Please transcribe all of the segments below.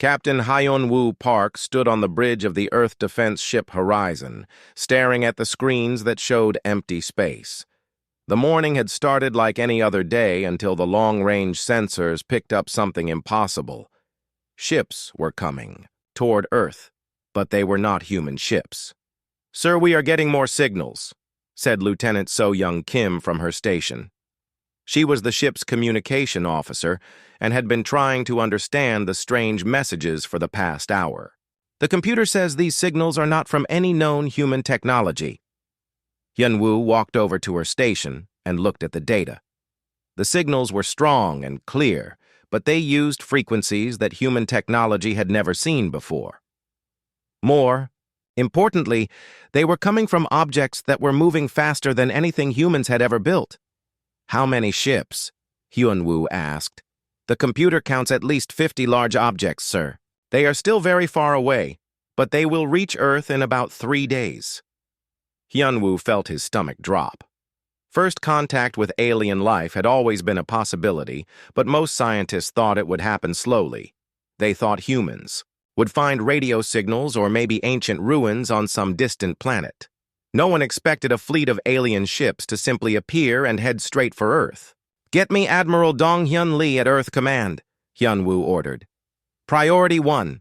Captain Hyun-woo Park stood on the bridge of the Earth Defense Ship Horizon, staring at the screens that showed empty space. The morning had started like any other day until the long-range sensors picked up something impossible. Ships were coming, toward Earth, but they were not human ships. "Sir, we are getting more signals," said Lieutenant So-young Kim from her station. She was the ship's communication officer and had been trying to understand the strange messages for the past hour. "The computer says these signals are not from any known human technology." Hyun-woo walked over to her station and looked at the data. The signals were strong and clear, but they used frequencies that human technology had never seen before. More importantly, they were coming from objects that were moving faster than anything humans had ever built. "How many ships?" Hyun-woo asked. "The computer counts at least 50 large objects, sir. They are still very far away, but they will reach Earth in about 3 days. Hyun-woo felt his stomach drop. First contact with alien life had always been a possibility, but most scientists thought it would happen slowly. They thought humans would find radio signals or maybe ancient ruins on some distant planet. No one expected a fleet of alien ships to simply appear and head straight for Earth. "Get me Admiral Dong-hyun Lee at Earth Command," Hyun-woo ordered. "Priority 1.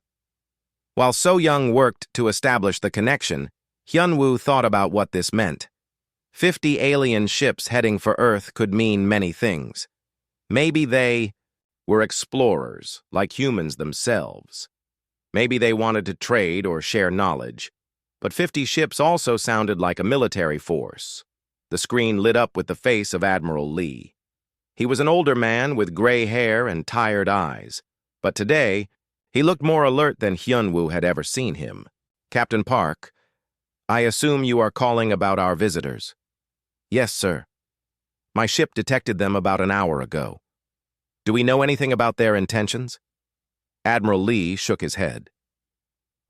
While So-young worked to establish the connection, Hyun-woo thought about what this meant. 50 alien ships heading for Earth could mean many things. Maybe they were explorers, like humans themselves. Maybe they wanted to trade or share knowledge. But 50 ships also sounded like a military force. The screen lit up with the face of Admiral Lee. He was an older man with gray hair and tired eyes, but today, he looked more alert than Hyun-woo had ever seen him. "Captain Park, I assume you are calling about our visitors." "Yes, sir. My ship detected them about an hour ago. Do we know anything about their intentions?" Admiral Lee shook his head.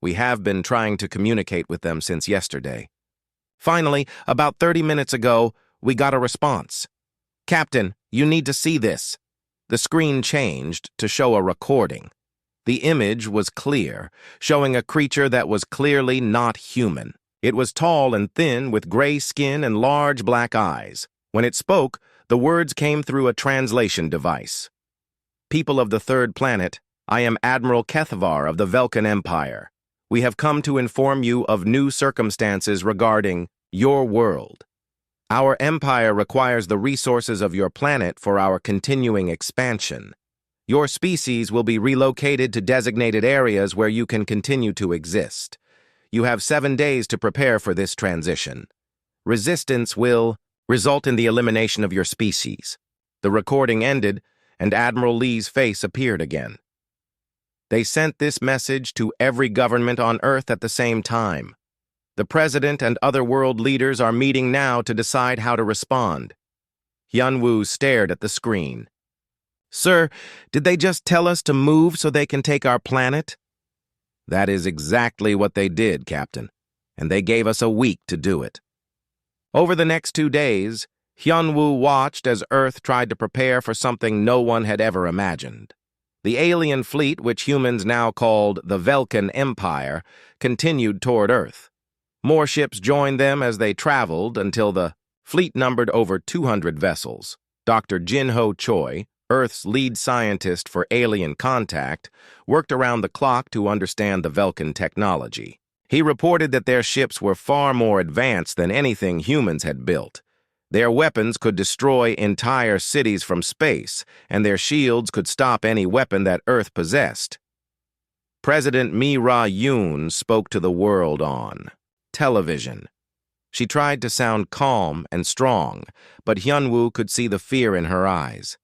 "We have been trying to communicate with them since yesterday. Finally, about 30 minutes ago, we got a response. Captain, you need to see this." The screen changed to show a recording. The image was clear, showing a creature that was clearly not human. It was tall and thin with gray skin and large black eyes. When it spoke, the words came through a translation device. "People of the third planet, I am Admiral Kethvar of the Velkan Empire. We have come to inform you of new circumstances regarding your world. Our empire requires the resources of your planet for our continuing expansion. Your species will be relocated to designated areas where you can continue to exist. You have 7 days to prepare for this transition. Resistance will result in the elimination of your species." The recording ended, and Admiral Lee's face appeared again. "They sent this message to every government on Earth at the same time. The President and other world leaders are meeting now to decide how to respond." Hyun-woo stared at the screen. "Sir, did they just tell us to move so they can take our planet?" "That is exactly what they did, Captain, and they gave us a week to do it." Over the next 2 days, Hyun-woo watched as Earth tried to prepare for something no one had ever imagined. The alien fleet, which humans now called the Velkan Empire, continued toward Earth. More ships joined them as they traveled until the fleet numbered over 200 vessels. Dr. Jin-ho Choi, Earth's lead scientist for alien contact, worked around the clock to understand the Velkan technology. He reported that their ships were far more advanced than anything humans had built. Their weapons could destroy entire cities from space, and their shields could stop any weapon that Earth possessed. President Mi Ra-yoon spoke to the world on television. She tried to sound calm and strong, but Hyun-woo could see the fear in her eyes.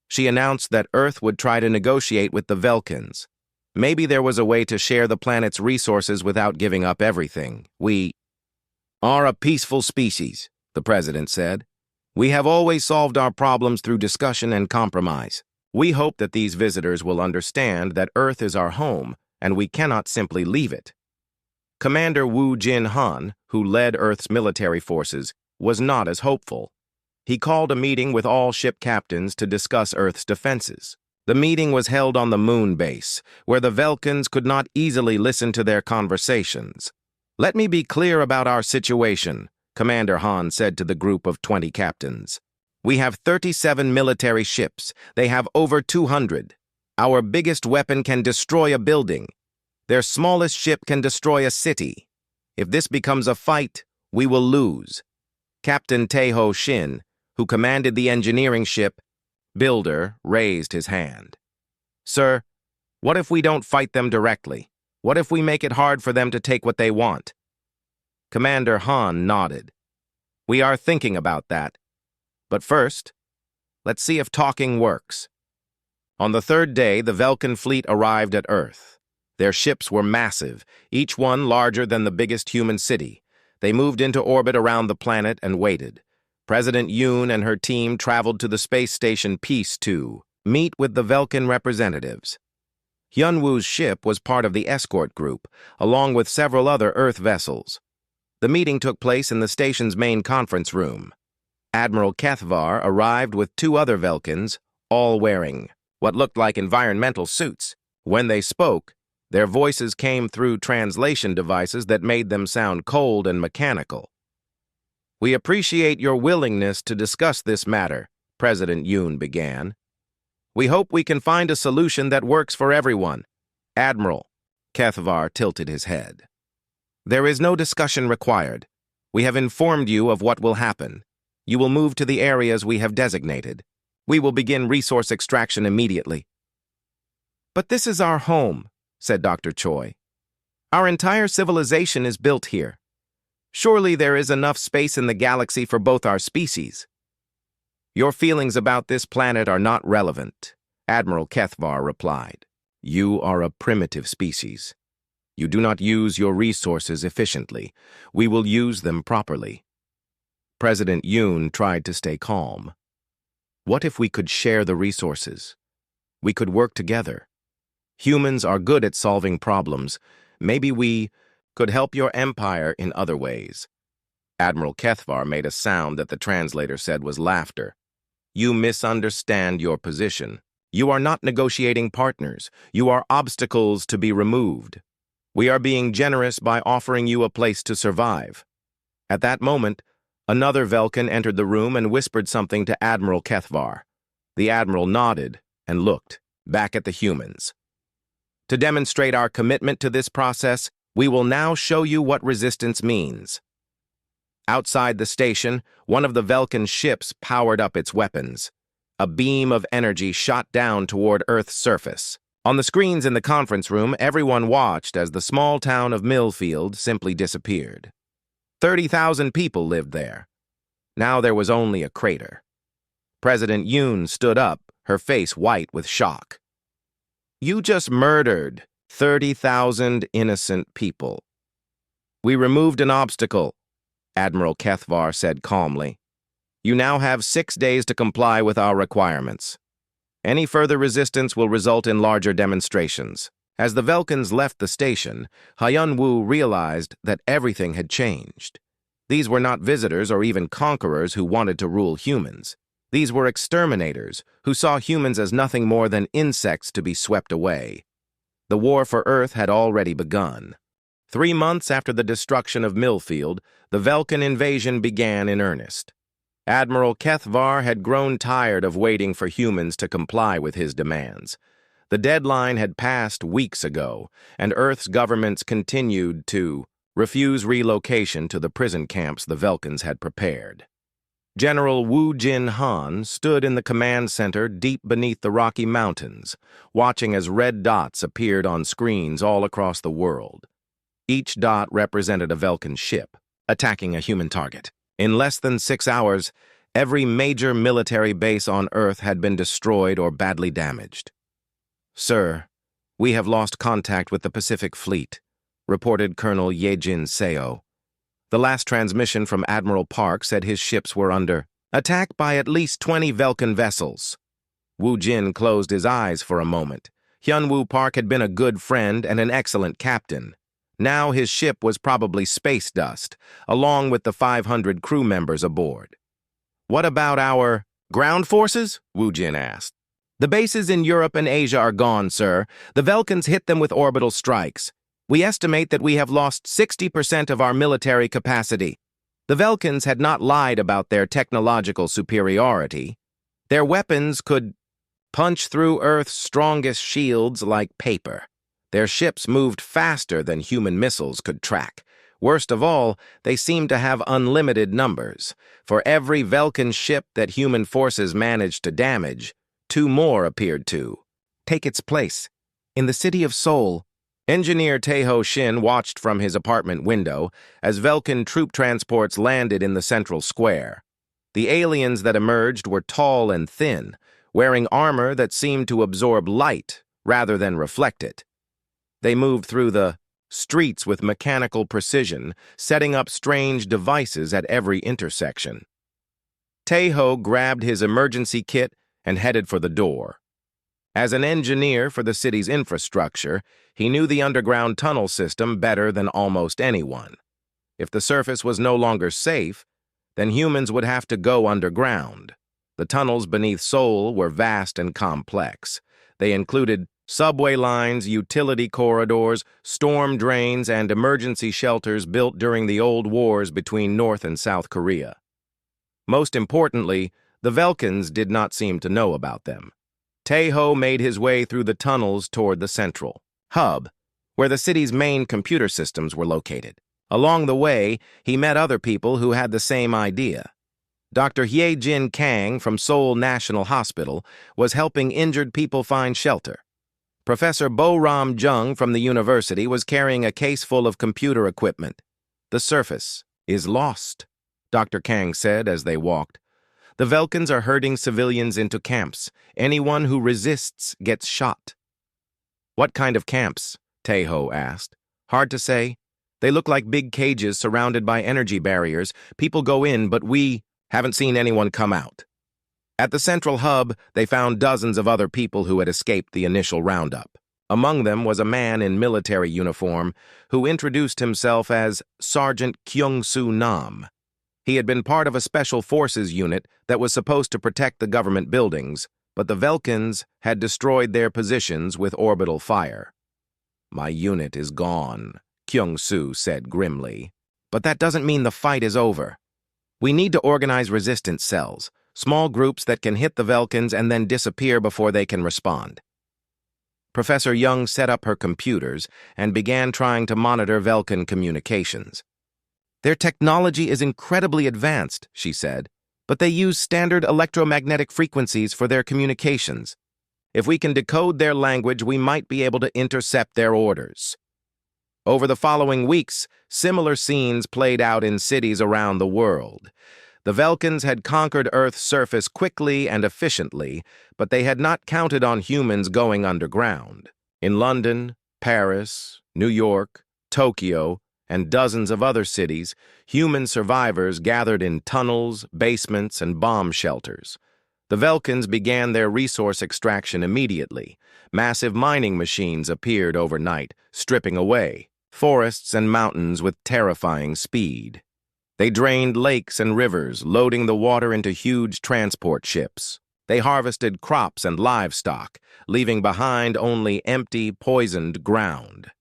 She announced that Earth would try to negotiate with the Velkans. Maybe there was a way to share the planet's resources without giving up everything. "We are a peaceful species," the president said. "We have always solved our problems through discussion and compromise. We hope that these visitors will understand that Earth is our home, and we cannot simply leave it." Commander Woo Jin-han, who led Earth's military forces, was not as hopeful. He called a meeting with all ship captains to discuss Earth's defenses. The meeting was held on the moon base, where the Velkans could not easily listen to their conversations. "Let me be clear about our situation," Commander Han said to the group of 20 captains. "We have 37 military ships. They have over 200. Our biggest weapon can destroy a building. Their smallest ship can destroy a city. If this becomes a fight, we will lose." Captain Taeho Shin, who commanded the engineering ship, Builder, raised his hand. "Sir, what if we don't fight them directly? What if we make it hard for them to take what they want?" Commander Han nodded. "We are thinking about that. But first, let's see if talking works." On the third day, the Velkan fleet arrived at Earth. Their ships were massive, each one larger than the biggest human city. They moved into orbit around the planet and waited. President Yoon and her team traveled to the space station Peace to meet with the Velkan representatives. Hyunwoo's ship was part of the escort group, along with several other Earth vessels. The meeting took place in the station's main conference room. Admiral Kethvar arrived with 2 other Velkans, all wearing what looked like environmental suits. When they spoke, their voices came through translation devices that made them sound cold and mechanical. "We appreciate your willingness to discuss this matter," President Yoon began. "We hope we can find a solution that works for everyone." "Admiral," Kethvar tilted his head. "There is no discussion required. We have informed you of what will happen. You will move to the areas we have designated. We will begin resource extraction immediately." "But this is our home," said Dr. Choi. "Our entire civilization is built here. Surely there is enough space in the galaxy for both our species." "Your feelings about this planet are not relevant," Admiral Kethvar replied. "You are a primitive species. You do not use your resources efficiently. We will use them properly." President Yoon tried to stay calm. "What if we could share the resources? We could work together. Humans are good at solving problems. Maybe we could help your empire in other ways." Admiral Kethvar made a sound that the translator said was laughter. "You misunderstand your position. You are not negotiating partners. You are obstacles to be removed. We are being generous by offering you a place to survive." At that moment, another Velkan entered the room and whispered something to Admiral Kethvar. The Admiral nodded and looked back at the humans. "To demonstrate our commitment to this process, we will now show you what resistance means." Outside the station, one of the Velkan ships powered up its weapons. A beam of energy shot down toward Earth's surface. On the screens in the conference room, everyone watched as the small town of Millfield simply disappeared. 30,000 people lived there. Now there was only a crater. President Yoon stood up, her face white with shock. "You just murdered 30,000 innocent people." "We removed an obstacle," Admiral Kethvar said calmly. "You now have 6 days to comply with our requirements. Any further resistance will result in larger demonstrations." As the Velkans left the station, Hyunwoo realized that everything had changed. These were not visitors or even conquerors who wanted to rule humans. These were exterminators who saw humans as nothing more than insects to be swept away. The war for Earth had already begun. 3 months after the destruction of Millfield, the Velkan invasion began in earnest. Admiral Kethvar had grown tired of waiting for humans to comply with his demands. The deadline had passed weeks ago, and Earth's governments continued to refuse relocation to the prison camps the Velkans had prepared. General Woo Jin Han stood in the command center deep beneath the Rocky Mountains, watching as red dots appeared on screens all across the world. Each dot represented a Velkan ship, attacking a human target. In less than 6 hours, every major military base on Earth had been destroyed or badly damaged. "Sir, we have lost contact with the Pacific Fleet," reported Colonel Yejin Seo. The last transmission from Admiral Park said his ships were under attack by at least 20 Velkan vessels. Woo Jin closed his eyes for a moment. Hyunwoo Park had been a good friend and an excellent captain. Now his ship was probably space dust, along with the 500 crew members aboard. "What about our ground forces?" Woo Jin asked. The bases in Europe and Asia are gone, sir. The Velkans hit them with orbital strikes. We estimate that we have lost 60% of our military capacity. The Velkans had not lied about their technological superiority. Their weapons could punch through Earth's strongest shields like paper. Their ships moved faster than human missiles could track. Worst of all, they seemed to have unlimited numbers. For every Velkan ship that human forces managed to damage, 2 more appeared to take its place. In the city of Seoul, engineer Taeho Shin watched from his apartment window as Velkan troop transports landed in the central square. The aliens that emerged were tall and thin, wearing armor that seemed to absorb light rather than reflect it. They moved through the streets with mechanical precision, setting up strange devices at every intersection. Taeho grabbed his emergency kit and headed for the door. As an engineer for the city's infrastructure, he knew the underground tunnel system better than almost anyone. If the surface was no longer safe, then humans would have to go underground. The tunnels beneath Seoul were vast and complex. They included subway lines, utility corridors, storm drains, and emergency shelters built during the old wars between North and South Korea. Most importantly, the Velkans did not seem to know about them. Taeho made his way through the tunnels toward the central hub, where the city's main computer systems were located. Along the way, he met other people who had the same idea. Dr. Hye-jin Kang from Seoul National Hospital was helping injured people find shelter. Professor Bo-ram Jung from the university was carrying a case full of computer equipment. "The surface is lost," Dr. Kang said as they walked. "The Velkans are herding civilians into camps. Anyone who resists gets shot." "What kind of camps?" Taeho asked. "Hard to say. They look like big cages surrounded by energy barriers. People go in, but we haven't seen anyone come out." At the central hub, they found dozens of other people who had escaped the initial roundup. Among them was a man in military uniform who introduced himself as Sergeant Kyung-soo Nam. He had been part of a special forces unit that was supposed to protect the government buildings, but the Velkans had destroyed their positions with orbital fire. "My unit is gone," Kyung-soo said grimly. "But that doesn't mean the fight is over. We need to organize resistance cells, small groups that can hit the Velkans and then disappear before they can respond." Professor Young set up her computers and began trying to monitor Velkan communications. "Their technology is incredibly advanced," she said, "but they use standard electromagnetic frequencies for their communications. If we can decode their language, we might be able to intercept their orders." Over the following weeks, similar scenes played out in cities around the world. The Velkans had conquered Earth's surface quickly and efficiently, but they had not counted on humans going underground. In London, Paris, New York, Tokyo, and dozens of other cities, human survivors gathered in tunnels, basements, and bomb shelters. The Velkans began their resource extraction immediately. Massive mining machines appeared overnight, stripping away forests and mountains with terrifying speed. They drained lakes and rivers, loading the water into huge transport ships. They harvested crops and livestock, leaving behind only empty, poisoned ground.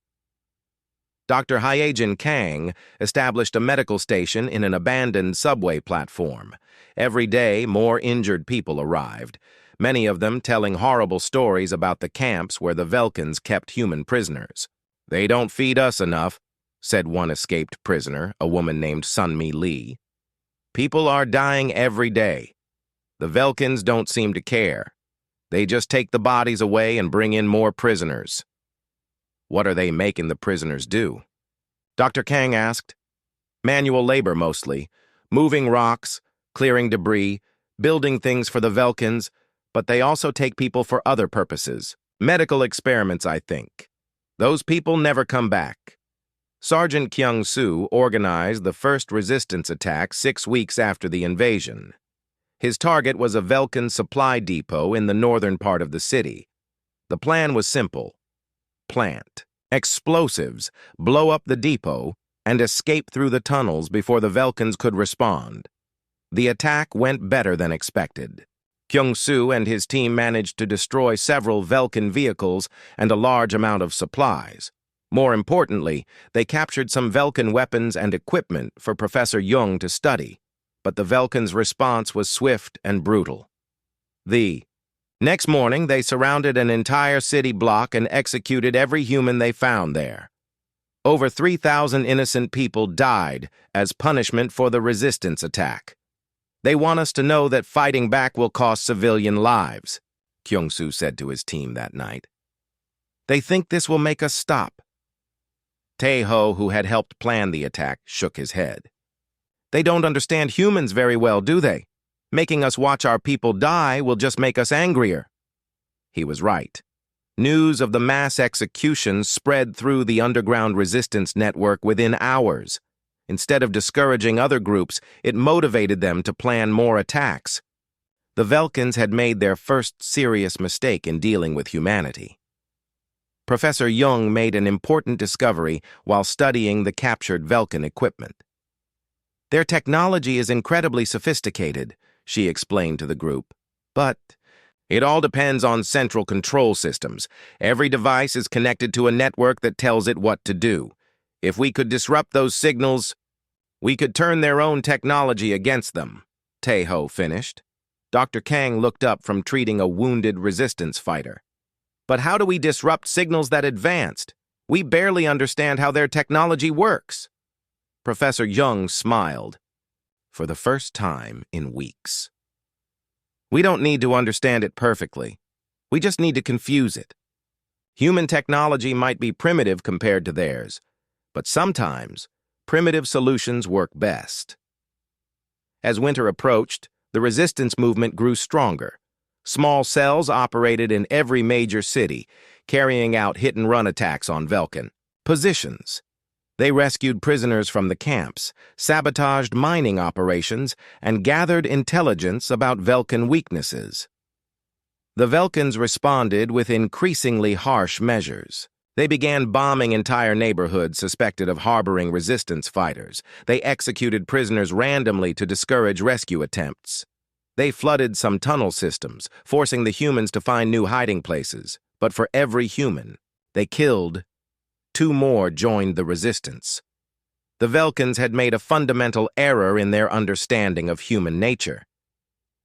Dr. Hye-jin Kang established a medical station in an abandoned subway platform. Every day, more injured people arrived, many of them telling horrible stories about the camps where the Velkans kept human prisoners. "They don't feed us enough," said one escaped prisoner, a woman named Sunmi Lee. "People are dying every day. The Velkans don't seem to care. They just take the bodies away and bring in more prisoners." "What are they making the prisoners do?" Dr. Kang asked. "Manual labor mostly, moving rocks, clearing debris, building things for the Velkans, but they also take people for other purposes. Medical experiments, I think. Those people never come back." Sergeant Kyung-soo organized the first resistance attack 6 weeks after the invasion. His target was a Velkan supply depot in the northern part of the city. The plan was simple. Plant explosives, blow up the depot, and escape through the tunnels before the Velkans could respond. The attack went better than expected. Kyung-soo and his team managed to destroy several Velkin vehicles and a large amount of supplies. More importantly, they captured some Velkin weapons and equipment for Professor Jung to study, but the Velkin's response was swift and brutal. The next morning, they surrounded an entire city block and executed every human they found there. Over 3,000 innocent people died as punishment for the resistance attack. They want us to know that fighting back will cost civilian lives, Kyung-soo said to his team that night. They think this will make us stop. Tae-ho, who had helped plan the attack, shook his head. They don't understand humans very well, do they? Making us watch our people die will just make us angrier. He was right. News of the mass executions spread through the underground resistance network within hours. Instead of discouraging other groups, it motivated them to plan more attacks. The Velkins had made their first serious mistake in dealing with humanity. Professor Jung made an important discovery while studying the captured Velkin equipment. Their technology is incredibly sophisticated, she explained to the group. But it all depends on central control systems. Every device is connected to a network that tells it what to do. If we could disrupt those signals, we could turn their own technology against them, Tae-ho finished. Dr. Kang looked up from treating a wounded resistance fighter. But how do we disrupt signals that advanced? We barely understand how their technology works. Professor Jung smiled. For the first time in weeks. We don't need to understand it perfectly. We just need to confuse it. Human technology might be primitive compared to theirs, but sometimes primitive solutions work best. As winter approached, the resistance movement grew stronger. Small cells operated in every major city, carrying out hit-and-run attacks on Velkin positions. They rescued prisoners from the camps, sabotaged mining operations, and gathered intelligence about Velkin weaknesses. The Velkins responded with increasingly harsh measures. They began bombing entire neighborhoods suspected of harboring resistance fighters. They executed prisoners randomly to discourage rescue attempts. They flooded some tunnel systems, forcing the humans to find new hiding places. But for every human they killed, 2 more joined the resistance. The Velkins had made a fundamental error in their understanding of human nature.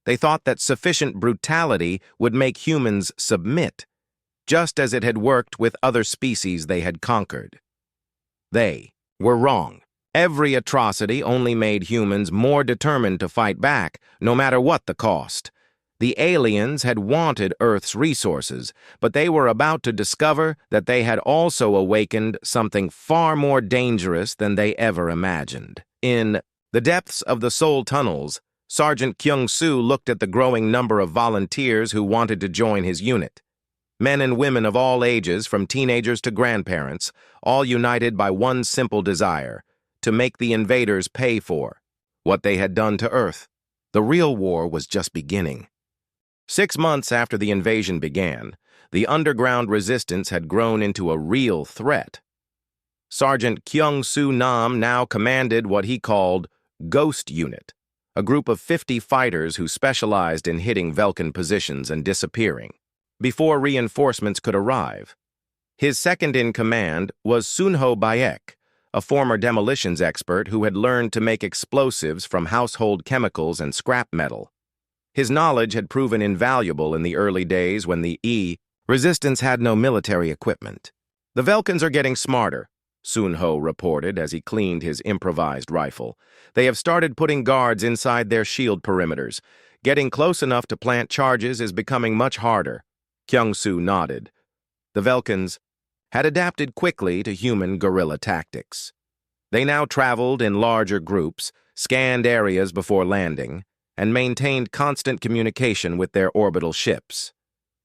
They thought that sufficient brutality would make humans submit, just as it had worked with other species they had conquered. They were wrong. Every atrocity only made humans more determined to fight back, no matter what the cost. The aliens had wanted Earth's resources, but they were about to discover that they had also awakened something far more dangerous than they ever imagined. In the depths of the Seoul tunnels, Sergeant Kyung-soo looked at the growing number of volunteers who wanted to join his unit. Men and women of all ages, from teenagers to grandparents, all united by one simple desire: to make the invaders pay for what they had done to Earth. The real war was just beginning. 6 months after the invasion began, the underground resistance had grown into a real threat. Sergeant Kyung-soo Nam now commanded what he called Ghost Unit, a group of 50 fighters who specialized in hitting Velkin positions and disappearing before reinforcements could arrive. His second-in-command was Sunho Baek, a former demolitions expert who had learned to make explosives from household chemicals and scrap metal. His knowledge had proven invaluable in the early days when the resistance had no military equipment. "The Velkins are getting smarter," Sunho reported as he cleaned his improvised rifle. "They have started putting guards inside their shield perimeters. Getting close enough to plant charges is becoming much harder." Kyung-soo nodded. The Velkins had adapted quickly to human guerrilla tactics. They now traveled in larger groups, scanned areas before landing, and maintained constant communication with their orbital ships.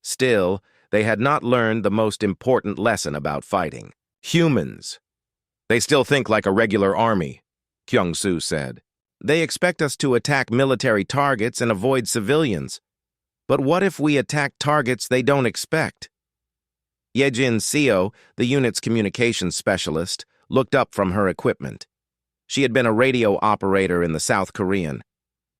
Still, they had not learned the most important lesson about fighting. Humans. "They still think like a regular army," Kyung-soo said. "They expect us to attack military targets and avoid civilians. But what if we attack targets they don't expect?" Yejin Seo, the unit's communications specialist, looked up from her equipment. She had been a radio operator in the South Korean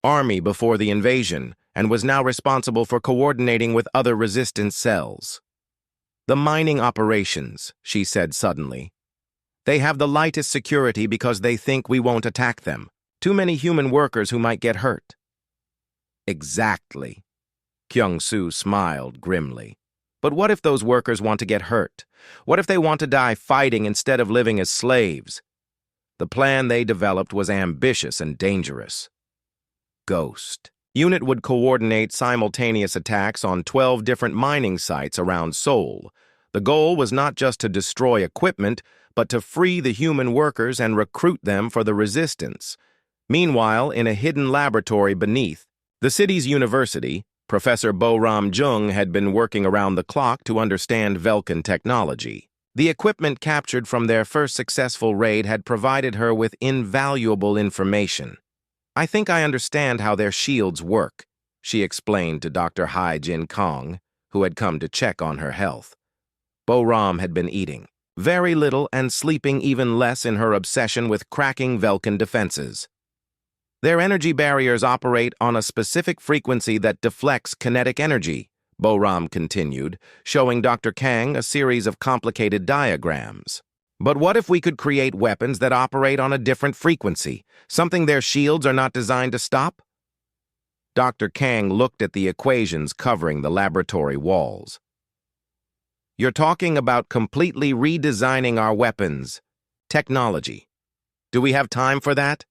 Army before the invasion and was now responsible for coordinating with other resistance cells. "The mining operations," she said suddenly. "They have the lightest security because they think we won't attack them. Too many human workers who might get hurt." "Exactly." Kyung-soo smiled grimly. "But what if those workers want to get hurt? What if they want to die fighting instead of living as slaves?" The plan they developed was ambitious and dangerous. Ghost. Unit would coordinate simultaneous attacks on 12 different mining sites around Seoul. The goal was not just to destroy equipment, but to free the human workers and recruit them for the resistance. Meanwhile, in a hidden laboratory beneath the city's university, Professor Bo-ram Jung had been working around the clock to understand Velkan technology. The equipment captured from their first successful raid had provided her with invaluable information. "I think I understand how their shields work," she explained to Dr. Hai Jin Kong, who had come to check on her health. Bo-ram had been eating very little and sleeping even less in her obsession with cracking Velkan defenses. "Their energy barriers operate on a specific frequency that deflects kinetic energy," Bo-ram continued, showing Dr. Kang a series of complicated diagrams. "But what if we could create weapons that operate on a different frequency, something their shields are not designed to stop?" Dr. Kang looked at the equations covering the laboratory walls. "You're talking about completely redesigning our weapons. Technology. Do we have time for that?"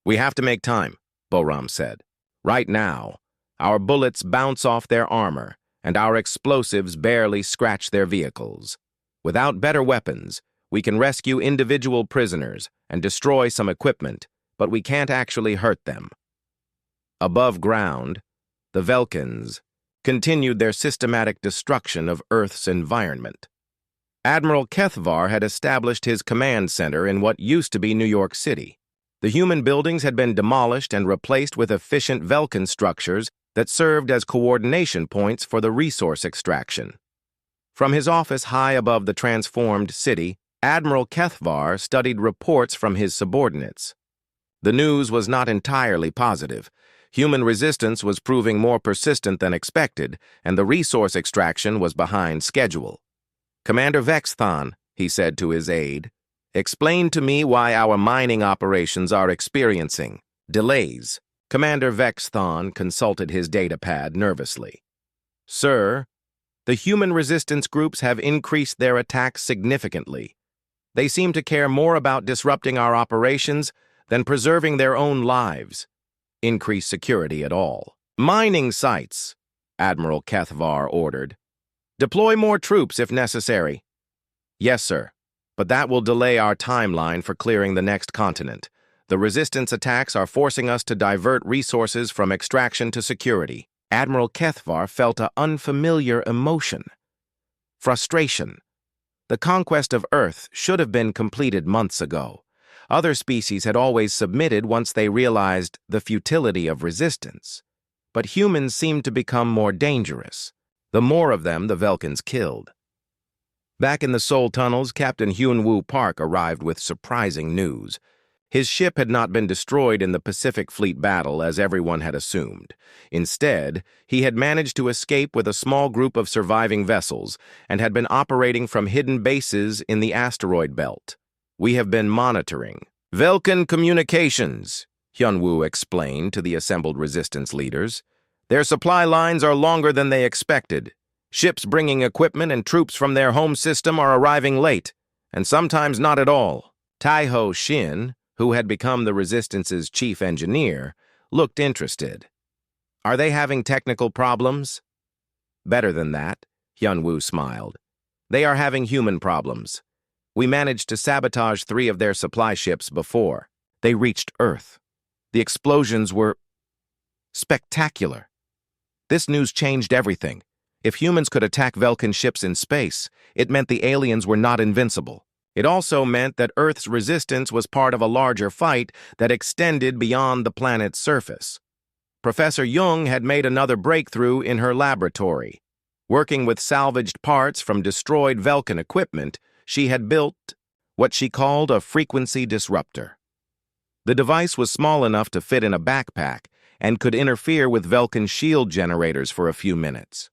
"We have to make time," Bo-ram said. "Right now, our bullets bounce off their armor, and our explosives barely scratch their vehicles. Without better weapons, we can rescue individual prisoners and destroy some equipment, but we can't actually hurt them." Above ground, the Velkans continued their systematic destruction of Earth's environment. Admiral Kethvar had established his command center in what used to be New York City. The human buildings had been demolished and replaced with efficient Velkan structures that served as coordination points for the resource extraction. From his office high above the transformed city, Admiral Kethvar studied reports from his subordinates. The news was not entirely positive. Human resistance was proving more persistent than expected, and the resource extraction was behind schedule. "Commander Vestan," he said to his aide, "explain to me why our mining operations are experiencing delays." Commander Vestan consulted his datapad nervously. "Sir, the human resistance groups have increased their attacks significantly. They seem to care more about disrupting our operations than preserving their own lives. Increase security at all." "Mining sites," Admiral Kethvar ordered. "Deploy more troops if necessary." "Yes, sir, but that will delay our timeline for clearing the next continent. The resistance attacks are forcing us to divert resources from extraction to security." Admiral Kethvar felt an unfamiliar emotion. Frustration. The conquest of Earth should have been completed months ago. Other species had always submitted once they realized the futility of resistance. But humans seemed to become more dangerous. The more of them the Velkans killed. Back in the Seoul tunnels, Captain Hyun-woo Park arrived with surprising news. His ship had not been destroyed in the Pacific Fleet battle as everyone had assumed. Instead, he had managed to escape with a small group of surviving vessels and had been operating from hidden bases in the asteroid belt. "We have been monitoring Velkan communications," Hyun-woo explained to the assembled resistance leaders. "Their supply lines are longer than they expected. Ships bringing equipment and troops from their home system are arriving late, and sometimes not at all." Taiho Shin, who had become the Resistance's chief engineer, looked interested. "Are they having technical problems?" "Better than that," Hyun-woo smiled. "They are having human problems. We managed to sabotage 3 of their supply ships before they reached Earth. The explosions were spectacular. This news changed everything. If humans could attack Velkan ships in space, it meant the aliens were not invincible. It also meant that Earth's resistance was part of a larger fight that extended beyond the planet's surface. Professor Jung had made another breakthrough in her laboratory. Working with salvaged parts from destroyed Velkan equipment, she had built what she called a frequency disruptor. The device was small enough to fit in a backpack, and could interfere with Velkin shield generators for a few minutes.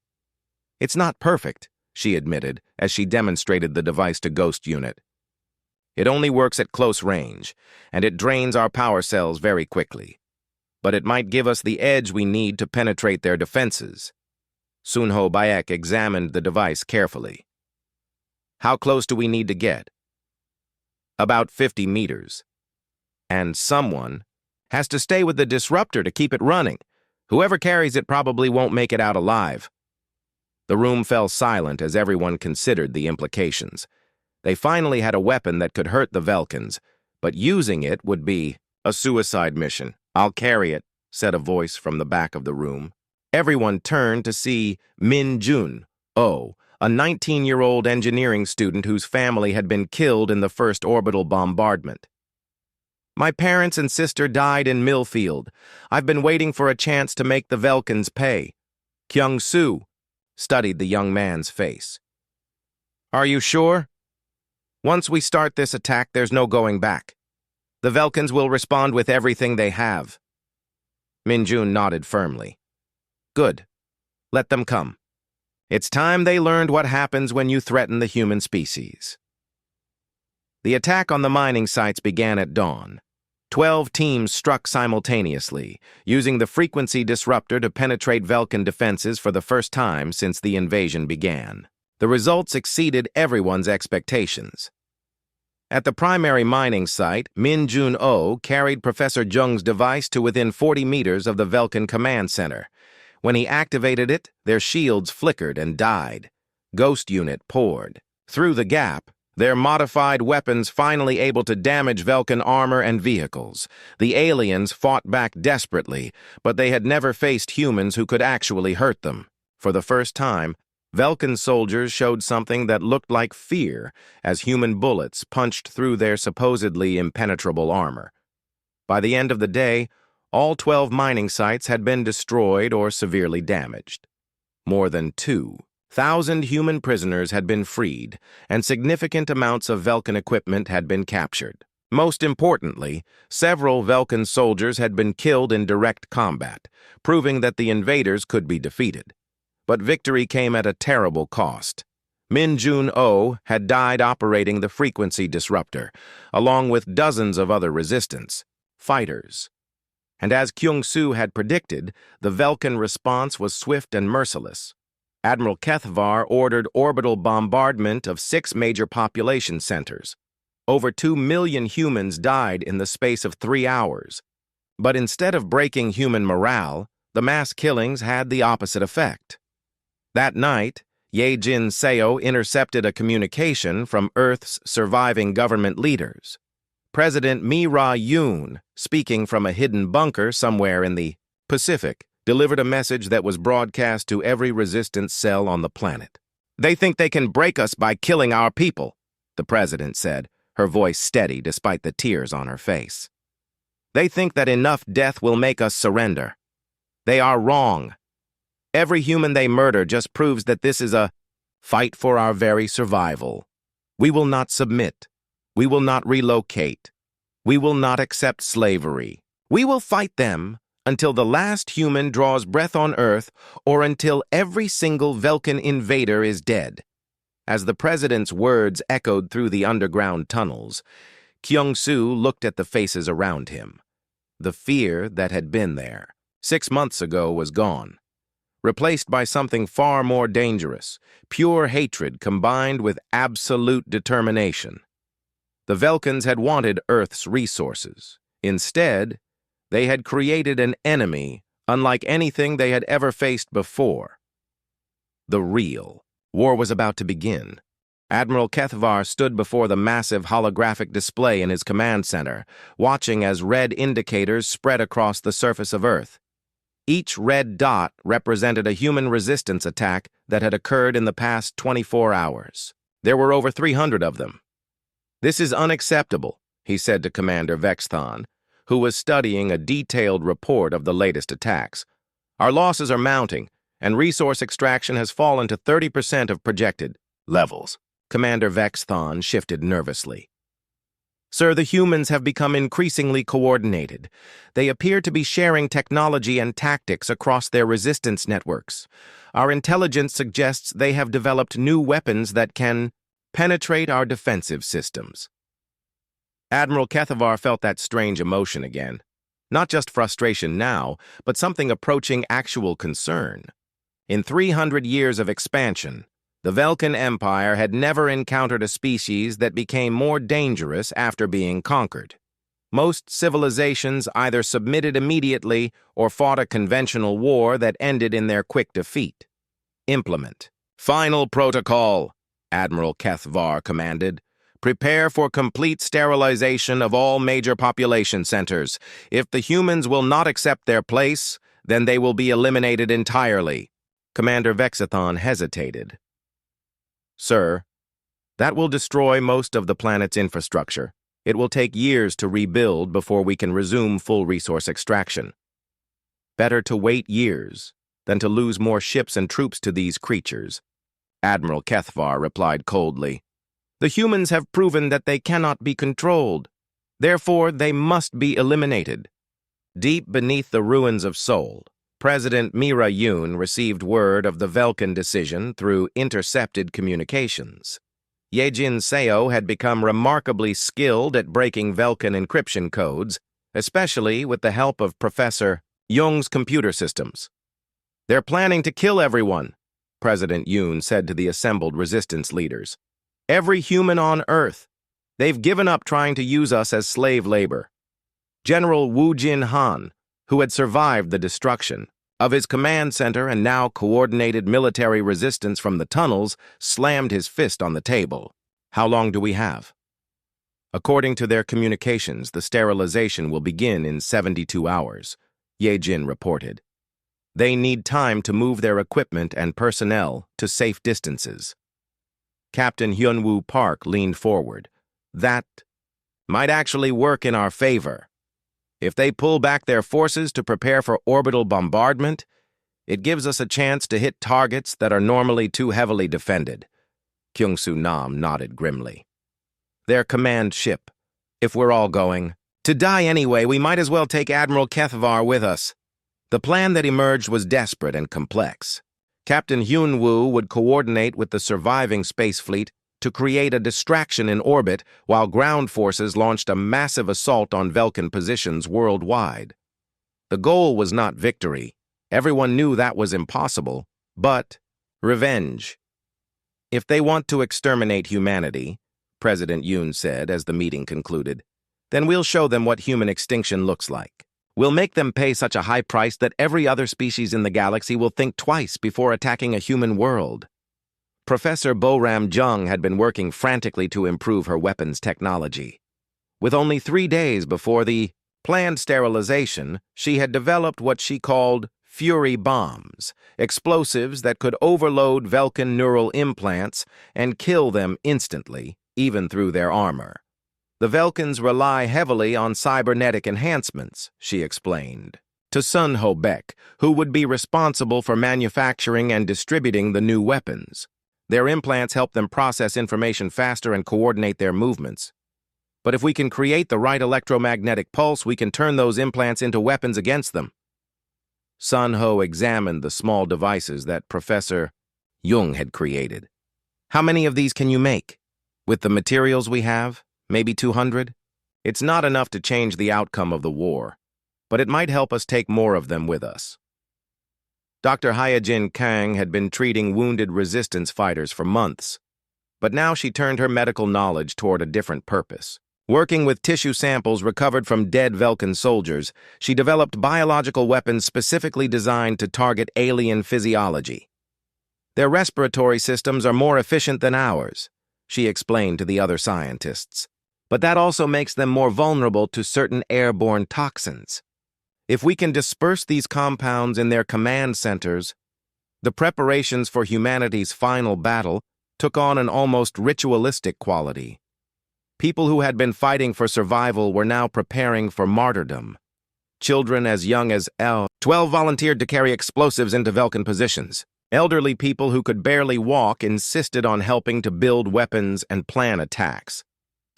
"It's not perfect," she admitted as she demonstrated the device to Ghost Unit. "It only works at close range, and it drains our power cells very quickly. But it might give us the edge we need to penetrate their defenses." Sunho Bayek examined the device carefully. "How close do we need to get?" "About 50 meters. And someone has to stay with the disruptor to keep it running. Whoever carries it probably won't make it out alive." The room fell silent as everyone considered the implications. They finally had a weapon that could hurt the Velkins, but using it would be a suicide mission. "I'll carry it," said a voice from the back of the room. Everyone turned to see Min Jun Oh, a 19-year-old engineering student whose family had been killed in the first orbital bombardment. "My parents and sister died in Millfield. I've been waiting for a chance to make the Velkins pay." Kyung-soo studied the young man's face. "Are you sure? Once we start this attack, there's no going back. The Velkins will respond with everything they have." Min-jun nodded firmly. "Good. Let them come. It's time they learned what happens when you threaten the human species." The attack on the mining sites began at dawn. 12 teams struck simultaneously, using the frequency disruptor to penetrate Velkin defenses for the first time since the invasion began. The results exceeded everyone's expectations. At the primary mining site, Min Jun-oh carried Professor Jung's device to within 40 meters of the Velkin command center. When he activated it, their shields flickered and died. Ghost Unit poured. Through the gap, their modified weapons finally able to damage Velkin armor and vehicles. The aliens fought back desperately, but they had never faced humans who could actually hurt them. For the first time, Velkin soldiers showed something that looked like fear as human bullets punched through their supposedly impenetrable armor. By the end of the day, all 12 mining sites had been destroyed or severely damaged. More than 2,000 human prisoners had been freed, and significant amounts of Velkin equipment had been captured. Most importantly, several Velkin soldiers had been killed in direct combat, proving that the invaders could be defeated. But victory came at a terrible cost. Min Jun-oh had died operating the frequency disruptor, along with dozens of other resistance fighters. And as Kyung-soo had predicted, the Velkin response was swift and merciless. Admiral Kethvar ordered orbital bombardment of 6 major population centers. Over 2 million humans died in the space of 3 hours. But instead of breaking human morale, the mass killings had the opposite effect. That night, Ye Jin Seo intercepted a communication from Earth's surviving government leaders. President Mi Ra-yoon, speaking from a hidden bunker somewhere in the Pacific, delivered a message that was broadcast to every resistance cell on the planet. "They think they can break us by killing our people," the president said, her voice steady despite the tears on her face. "They think that enough death will make us surrender. They are wrong. Every human they murder just proves that this is a fight for our very survival. We will not submit. We will not relocate. We will not accept slavery. We will fight them until the last human draws breath on Earth or until every single Velkin invader is dead." As the president's words echoed through the underground tunnels, Kyung-soo looked at the faces around him. The fear that had been there 6 months ago was gone, replaced by something far more dangerous, pure hatred combined with absolute determination. The Velkins had wanted Earth's resources. Instead, they had created an enemy unlike anything they had ever faced before. The real war was about to begin. Admiral Kethvar stood before the massive holographic display in his command center, watching as red indicators spread across the surface of Earth. Each red dot represented a human resistance attack that had occurred in the past 24 hours. There were over 300 of them. "This is unacceptable," he said to Commander Vestan, who was studying a detailed report of the latest attacks. "Our losses are mounting, and resource extraction has fallen to 30% of projected levels." Commander Vestan shifted nervously. Sir, the humans have become increasingly coordinated. They appear to be sharing technology and tactics across their resistance networks. Our intelligence suggests they have developed new weapons that can penetrate our defensive systems. Admiral Kethavar felt that strange emotion again. Not just frustration now, but something approaching actual concern. In 300 years of expansion, the Velkan Empire had never encountered a species that became more dangerous after being conquered. Most civilizations either submitted immediately or fought a conventional war that ended in their quick defeat. Implement. Final protocol, Admiral Kethavar commanded. Prepare for complete sterilization of all major population centers. If the humans will not accept their place, then they will be eliminated entirely. Commander Vexathon hesitated. Sir, that will destroy most of the planet's infrastructure. It will take years to rebuild before we can resume full resource extraction. Better to wait years than to lose more ships and troops to these creatures, Admiral Kethavar replied coldly. The humans have proven that they cannot be controlled. Therefore, they must be eliminated. Deep beneath the ruins of Seoul, President Mira Yoon received word of the Velkan decision through intercepted communications. Yejin Seo had become remarkably skilled at breaking Velkan encryption codes, especially with the help of Professor Young's computer systems. They're planning to kill everyone, President Yoon said to the assembled resistance leaders. Every human on Earth. They've given up trying to use us as slave labor. General Wu Jin Han, who had survived the destruction of his command center and now coordinated military resistance from the tunnels, slammed his fist on the table. How long do we have? According to their communications, the sterilization will begin in 72 hours, Ye Jin reported. They need time to move their equipment and personnel to safe distances. Captain Hyunwoo Park leaned forward. That might actually work in our favor. If they pull back their forces to prepare for orbital bombardment, it gives us a chance to hit targets that are normally too heavily defended. Kyung-Soo Nam nodded grimly. Their command ship. If we're all going to die anyway, we might as well take Admiral Kethavar with us. The plan that emerged was desperate and complex. Captain Hyunwoo would coordinate with the surviving space fleet to create a distraction in orbit while ground forces launched a massive assault on Velkan positions worldwide. The goal was not victory. Everyone knew that was impossible, but revenge. If they want to exterminate humanity, President Yoon said as the meeting concluded, then we'll show them what human extinction looks like. We'll make them pay such a high price that every other species in the galaxy will think twice before attacking a human world. Professor Bo-Ram Jung had been working frantically to improve her weapons technology. With only 3 days before the planned sterilization, she had developed what she called Fury bombs, explosives that could overload Velkan neural implants and kill them instantly, even through their armor. The Velkans rely heavily on cybernetic enhancements, she explained, to Sun Ho Baek, who would be responsible for manufacturing and distributing the new weapons. Their implants help them process information faster and coordinate their movements. But if we can create the right electromagnetic pulse, we can turn those implants into weapons against them. Sun Ho examined the small devices that Professor Jung had created. How many of these can you make? With the materials we have, maybe 200? It's not enough to change the outcome of the war, but it might help us take more of them with us. Dr. Hyejin Kang had been treating wounded resistance fighters for months, but now she turned her medical knowledge toward a different purpose. Working with tissue samples recovered from dead Velkan soldiers, she developed biological weapons specifically designed to target alien physiology. Their respiratory systems are more efficient than ours, she explained to the other scientists, but that also makes them more vulnerable to certain airborne toxins. If we can disperse these compounds in their command centers, the preparations for humanity's final battle took on an almost ritualistic quality. People who had been fighting for survival were now preparing for martyrdom. Children as young as 12 volunteered to carry explosives into Velkan positions. Elderly people who could barely walk insisted on helping to build weapons and plan attacks.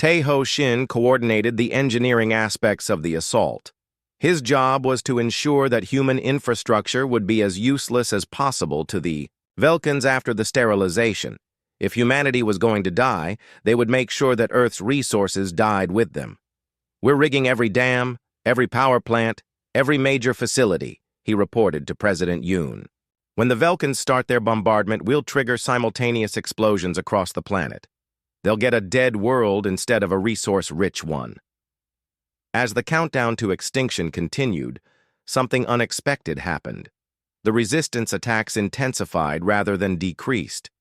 Tae-ho Shin coordinated the engineering aspects of the assault. His job was to ensure that human infrastructure would be as useless as possible to the Velkans after the sterilization. If humanity was going to die, they would make sure that Earth's resources died with them. "We're rigging every dam, every power plant, every major facility," he reported to President Yoon. "When the Velkans start their bombardment, we'll trigger simultaneous explosions across the planet. They'll get a dead world instead of a resource-rich one." As the countdown to extinction continued, something unexpected happened. The resistance attacks intensified rather than decreased.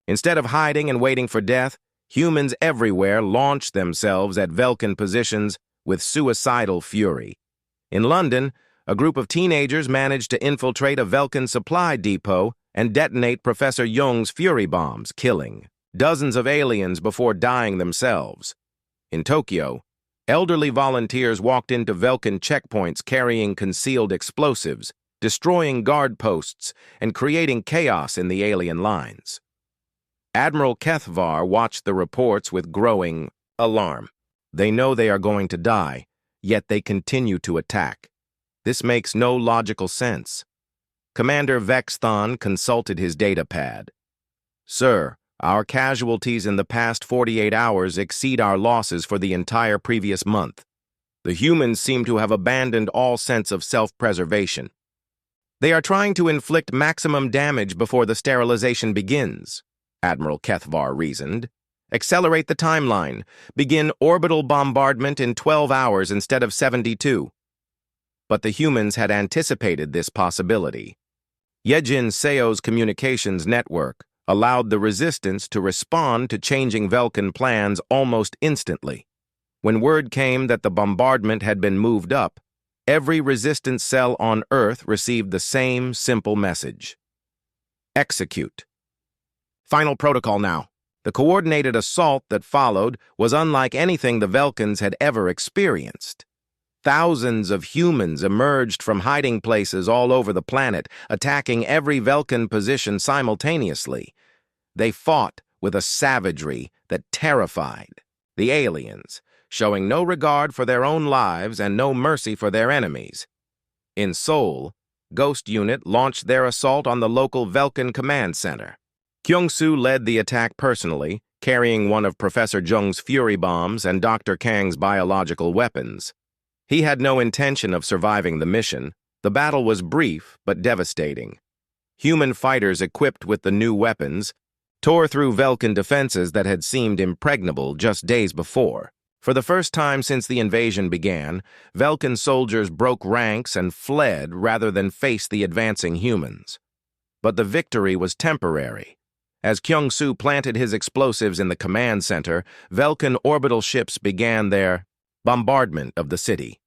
Instead of hiding and waiting for death, humans everywhere launched themselves at Velkan positions with suicidal fury. In London, a group of teenagers managed to infiltrate a Velkan supply depot and detonate Professor Young's Fury bombs, killing dozens of aliens before dying themselves. In Tokyo, elderly volunteers walked into Velkan checkpoints carrying concealed explosives, destroying guard posts and creating chaos in the alien lines. Admiral Kethvar watched the reports with growing alarm. They know they are going to die, yet they continue to attack. This makes no logical sense. Commander Vestan consulted his datapad. "Sir, our casualties in the past 48 hours exceed our losses for the entire previous month. The humans seem to have abandoned all sense of self-preservation. They are trying to inflict maximum damage before the sterilization begins," Admiral Kethvar reasoned. "Accelerate the timeline. Begin orbital bombardment in 12 hours instead of 72. But the humans had anticipated this possibility. Yejin Seo's communications network allowed the resistance to respond to changing Velkan plans almost instantly. When word came that the bombardment had been moved up, every resistance cell on Earth received the same simple message: execute. Final protocol now. The coordinated assault that followed was unlike anything the Velkans had ever experienced. Thousands of humans emerged from hiding places all over the planet, attacking every Velkan position simultaneously. They fought with a savagery that terrified the aliens, showing no regard for their own lives and no mercy for their enemies. In Seoul, Ghost Unit launched their assault on the local Velkan command center. Kyung-soo led the attack personally, carrying one of Professor Jung's Fury bombs and Dr. Kang's biological weapons. He had no intention of surviving the mission. The battle was brief but devastating. Human fighters equipped with the new weapons tore through Velkan defenses that had seemed impregnable just days before. For the first time since the invasion began, Velkan soldiers broke ranks and fled rather than face the advancing humans. But the victory was temporary. As Kyung-soo planted his explosives in the command center, Velkan orbital ships began their bombardment of the city.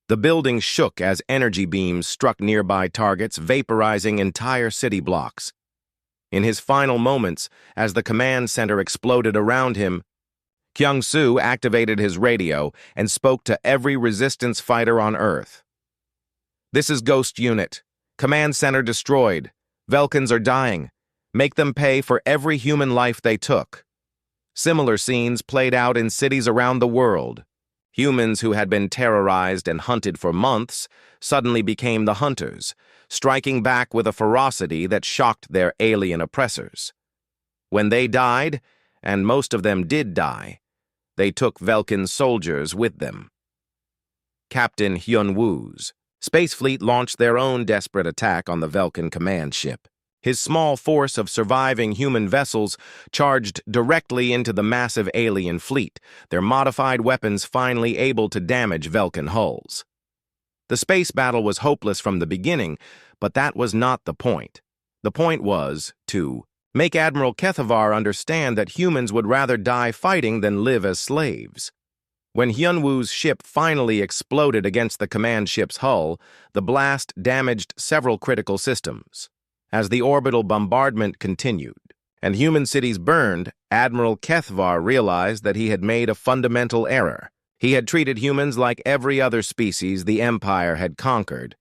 The building shook as energy beams struck nearby targets, vaporizing entire city blocks. In his final moments, as the command center exploded around him, Kyung-soo activated his radio and spoke to every resistance fighter on Earth. "This is Ghost Unit. Command center destroyed. Velkans are dying. Make them pay for every human life they took." Similar scenes played out in cities around the world. Humans who had been terrorized and hunted for months suddenly became the hunters, striking back with a ferocity that shocked their alien oppressors. When they died, and most of them did die, they took Velkan soldiers with them. Captain Hyun-woo's Space Fleet launched their own desperate attack on the Velkan command ship. His small force of surviving human vessels charged directly into the massive alien fleet, their modified weapons finally able to damage Velkan hulls. The space battle was hopeless from the beginning, but that was not the point. The point was to make Admiral Kethvar understand that humans would rather die fighting than live as slaves. When Hyun-woo's ship finally exploded against the command ship's hull, the blast damaged several critical systems. As the orbital bombardment continued and human cities burned, Admiral Kethvar realized that he had made a fundamental error. He had treated humans like every other species the Empire had conquered.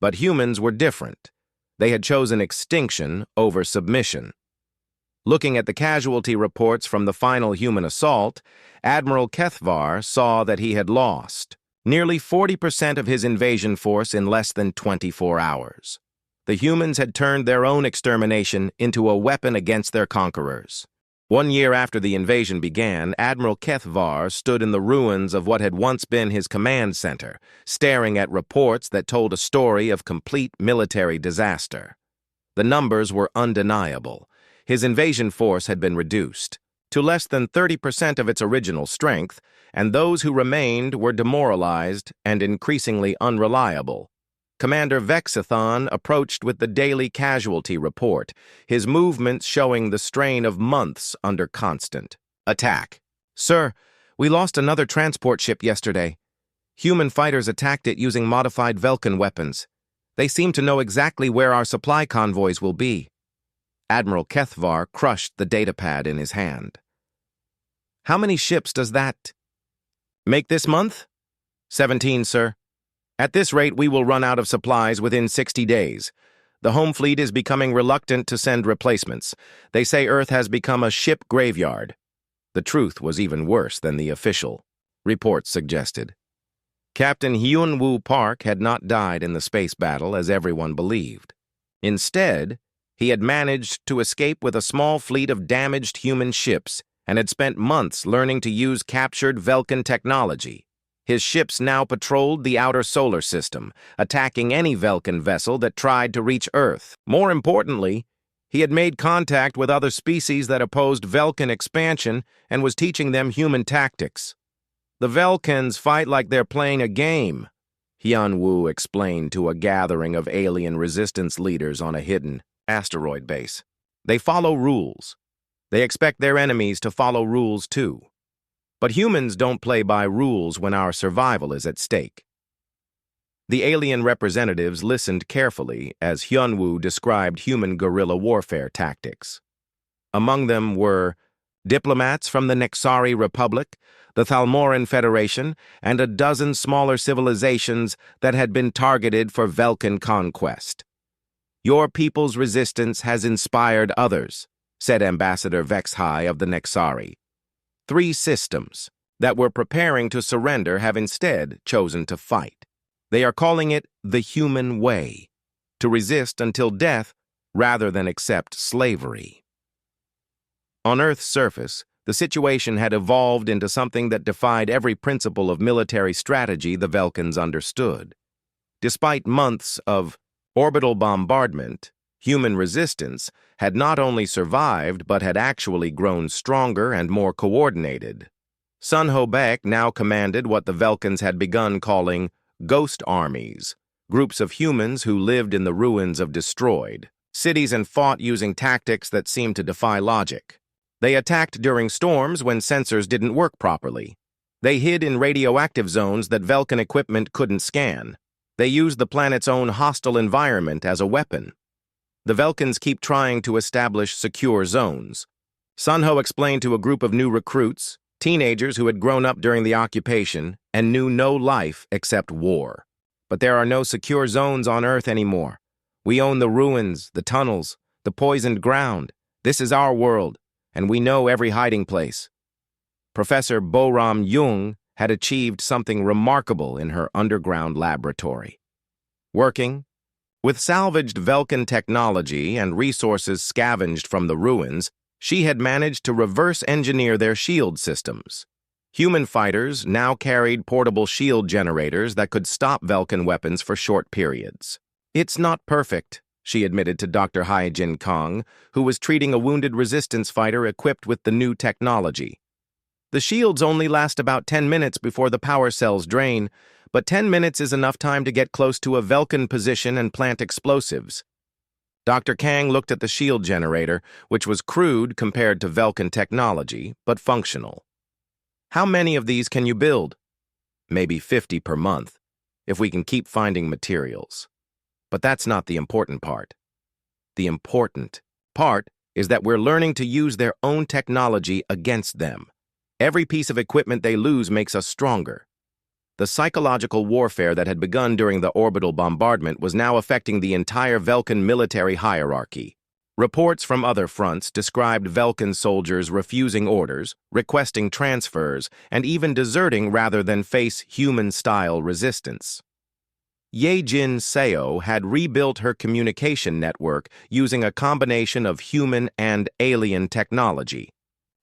But humans were different. They had chosen extinction over submission. Looking at the casualty reports from the final human assault, Admiral Kethvar saw that he had lost nearly 40% of his invasion force in less than 24 hours. The humans had turned their own extermination into a weapon against their conquerors. 1 year after the invasion began, Admiral Kethvar stood in the ruins of what had once been his command center, staring at reports that told a story of complete military disaster. The numbers were undeniable. His invasion force had been reduced to less than 30% of its original strength, and those who remained were demoralized and increasingly unreliable. Commander Vexathon approached with the daily casualty report, his movements showing the strain of months under constant attack. "Sir, we lost another transport ship yesterday. Human fighters attacked it using modified Velkan weapons. They seem to know exactly where our supply convoys will be." Admiral Kethvar crushed the datapad in his hand. "How many ships does that make this month?" 17, sir. "At this rate, we will run out of supplies within 60 days. The home fleet is becoming reluctant to send replacements. They say Earth has become a ship graveyard." The truth was even worse than the official reports suggested. Captain Hyun-woo Park had not died in the space battle as everyone believed. Instead, he had managed to escape with a small fleet of damaged human ships and had spent months learning to use captured Velkan technology. His ships now patrolled the outer solar system, attacking any Velkan vessel that tried to reach Earth. More importantly, he had made contact with other species that opposed Velkan expansion and was teaching them human tactics. "The Velkans fight like they're playing a game," Hyun-woo explained to a gathering of alien resistance leaders on a hidden asteroid base. "They follow rules. They expect their enemies to follow rules too. But humans don't play by rules when our survival is at stake." The alien representatives listened carefully as Hyun-woo described human guerrilla warfare tactics. Among them were diplomats from the Nexari Republic, the Thalmoran Federation, and a dozen smaller civilizations that had been targeted for Velkan conquest. "Your people's resistance has inspired others," said Ambassador Vexhai of the Nexari. 3 systems that were preparing to surrender have instead chosen to fight. They are calling it the human way, to resist until death rather than accept slavery. On Earth's surface, the situation had evolved into something that defied every principle of military strategy the Velkans understood. Despite months of orbital bombardment, human resistance had not only survived but had actually grown stronger and more coordinated. Sun Ho-Baek now commanded what the Velkans had begun calling ghost armies, groups of humans who lived in the ruins of destroyed cities and fought using tactics that seemed to defy logic. They attacked during storms when sensors didn't work properly. They hid in radioactive zones that Velkan equipment couldn't scan. They used the planet's own hostile environment as a weapon. The Velkans keep trying to establish secure zones. Sun Ho explained to a group of new recruits, teenagers who had grown up during the occupation and knew no life except war. "But there are no secure zones on Earth anymore. We own the ruins, the tunnels, the poisoned ground. This is our world, and we know every hiding place." Professor Boram Jung had achieved something remarkable in her underground laboratory. Working with salvaged Velkan technology and resources scavenged from the ruins, she had managed to reverse engineer their shield systems. Human fighters now carried portable shield generators that could stop Velkan weapons for short periods. "It's not perfect," she admitted to Dr. Hai-Jin Kong, who was treating a wounded resistance fighter equipped with the new technology. "The shields only last about 10 minutes before the power cells drain, but 10 minutes is enough time to get close to a Velkan position and plant explosives." Dr. Kang looked at the shield generator, which was crude compared to Velkan technology, but functional. "How many of these can you build?" "Maybe 50 per month, if we can keep finding materials. But that's not the important part. The important part is that we're learning to use their own technology against them. Every piece of equipment they lose makes us stronger." The psychological warfare that had begun during the orbital bombardment was now affecting the entire Velkan military hierarchy. Reports from other fronts described Velkan soldiers refusing orders, requesting transfers, and even deserting rather than face human-style resistance. Yejin Seo had rebuilt her communication network using a combination of human and alien technology.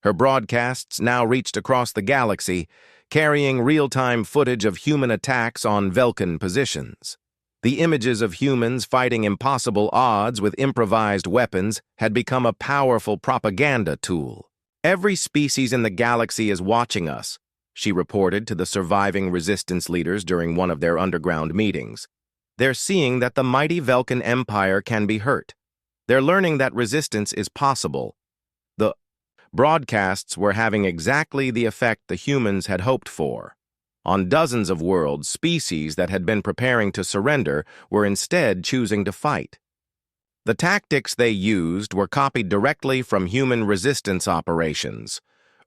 Her broadcasts now reached across the galaxy, carrying real-time footage of human attacks on Velkan positions. The images of humans fighting impossible odds with improvised weapons had become a powerful propaganda tool. "Every species in the galaxy is watching us," she reported to the surviving resistance leaders during one of their underground meetings. "They're seeing that the mighty Velkan Empire can be hurt. They're learning that resistance is possible." The broadcasts were having exactly the effect the humans had hoped for. On dozens of worlds, species that had been preparing to surrender were instead choosing to fight. The tactics they used were copied directly from human resistance operations: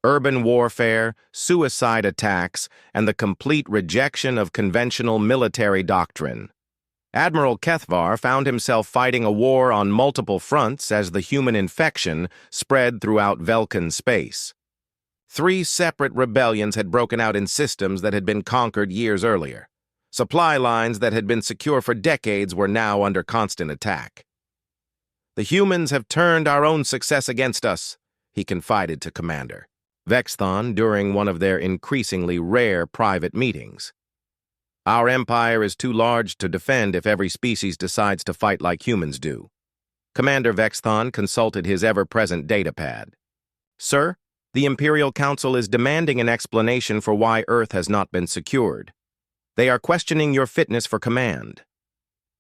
urban warfare, suicide attacks, and the complete rejection of conventional military doctrine. Admiral Kethvar found himself fighting a war on multiple fronts as the human infection spread throughout Velkan space. 3 separate rebellions had broken out in systems that had been conquered years earlier. Supply lines that had been secure for decades were now under constant attack. "The humans have turned our own success against us," he confided to Commander Vestan during one of their increasingly rare private meetings. "Our empire is too large to defend if every species decides to fight like humans do." Commander Vestan consulted his ever-present datapad. "Sir, the Imperial Council is demanding an explanation for why Earth has not been secured. They are questioning your fitness for command."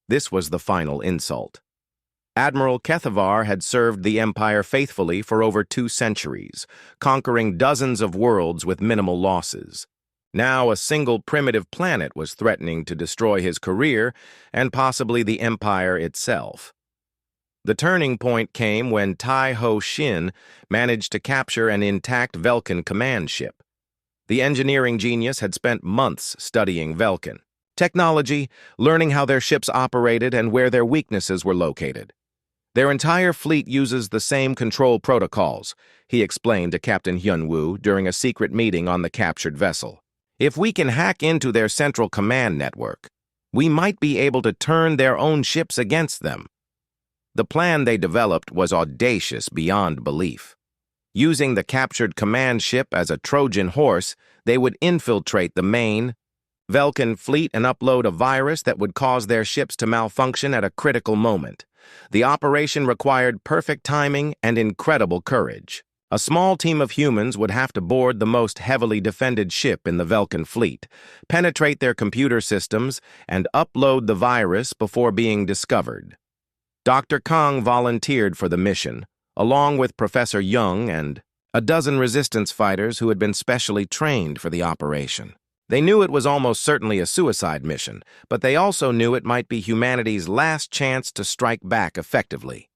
This was the final insult. Admiral Kethvar had served the Empire faithfully for over 2 centuries, conquering dozens of worlds with minimal losses. Now a single primitive planet was threatening to destroy his career and possibly the Empire itself. The turning point came when Tai Ho Shin managed to capture an intact Velkan command ship. The engineering genius had spent months studying Velkan technology, learning how their ships operated and where their weaknesses were located. "Their entire fleet uses the same control protocols," he explained to Captain Hyun-woo during a secret meeting on the captured vessel. "If we can hack into their central command network, we might be able to turn their own ships against them." The plan they developed was audacious beyond belief. Using the captured command ship as a Trojan horse, they would infiltrate the main Velkan fleet and upload a virus that would cause their ships to malfunction at a critical moment. The operation required perfect timing and incredible courage. A small team of humans would have to board the most heavily defended ship in the Velkan fleet, penetrate their computer systems, and upload the virus before being discovered. Dr. Kang volunteered for the mission, along with Professor Young and a dozen resistance fighters who had been specially trained for the operation. They knew it was almost certainly a suicide mission, but they also knew it might be humanity's last chance to strike back effectively.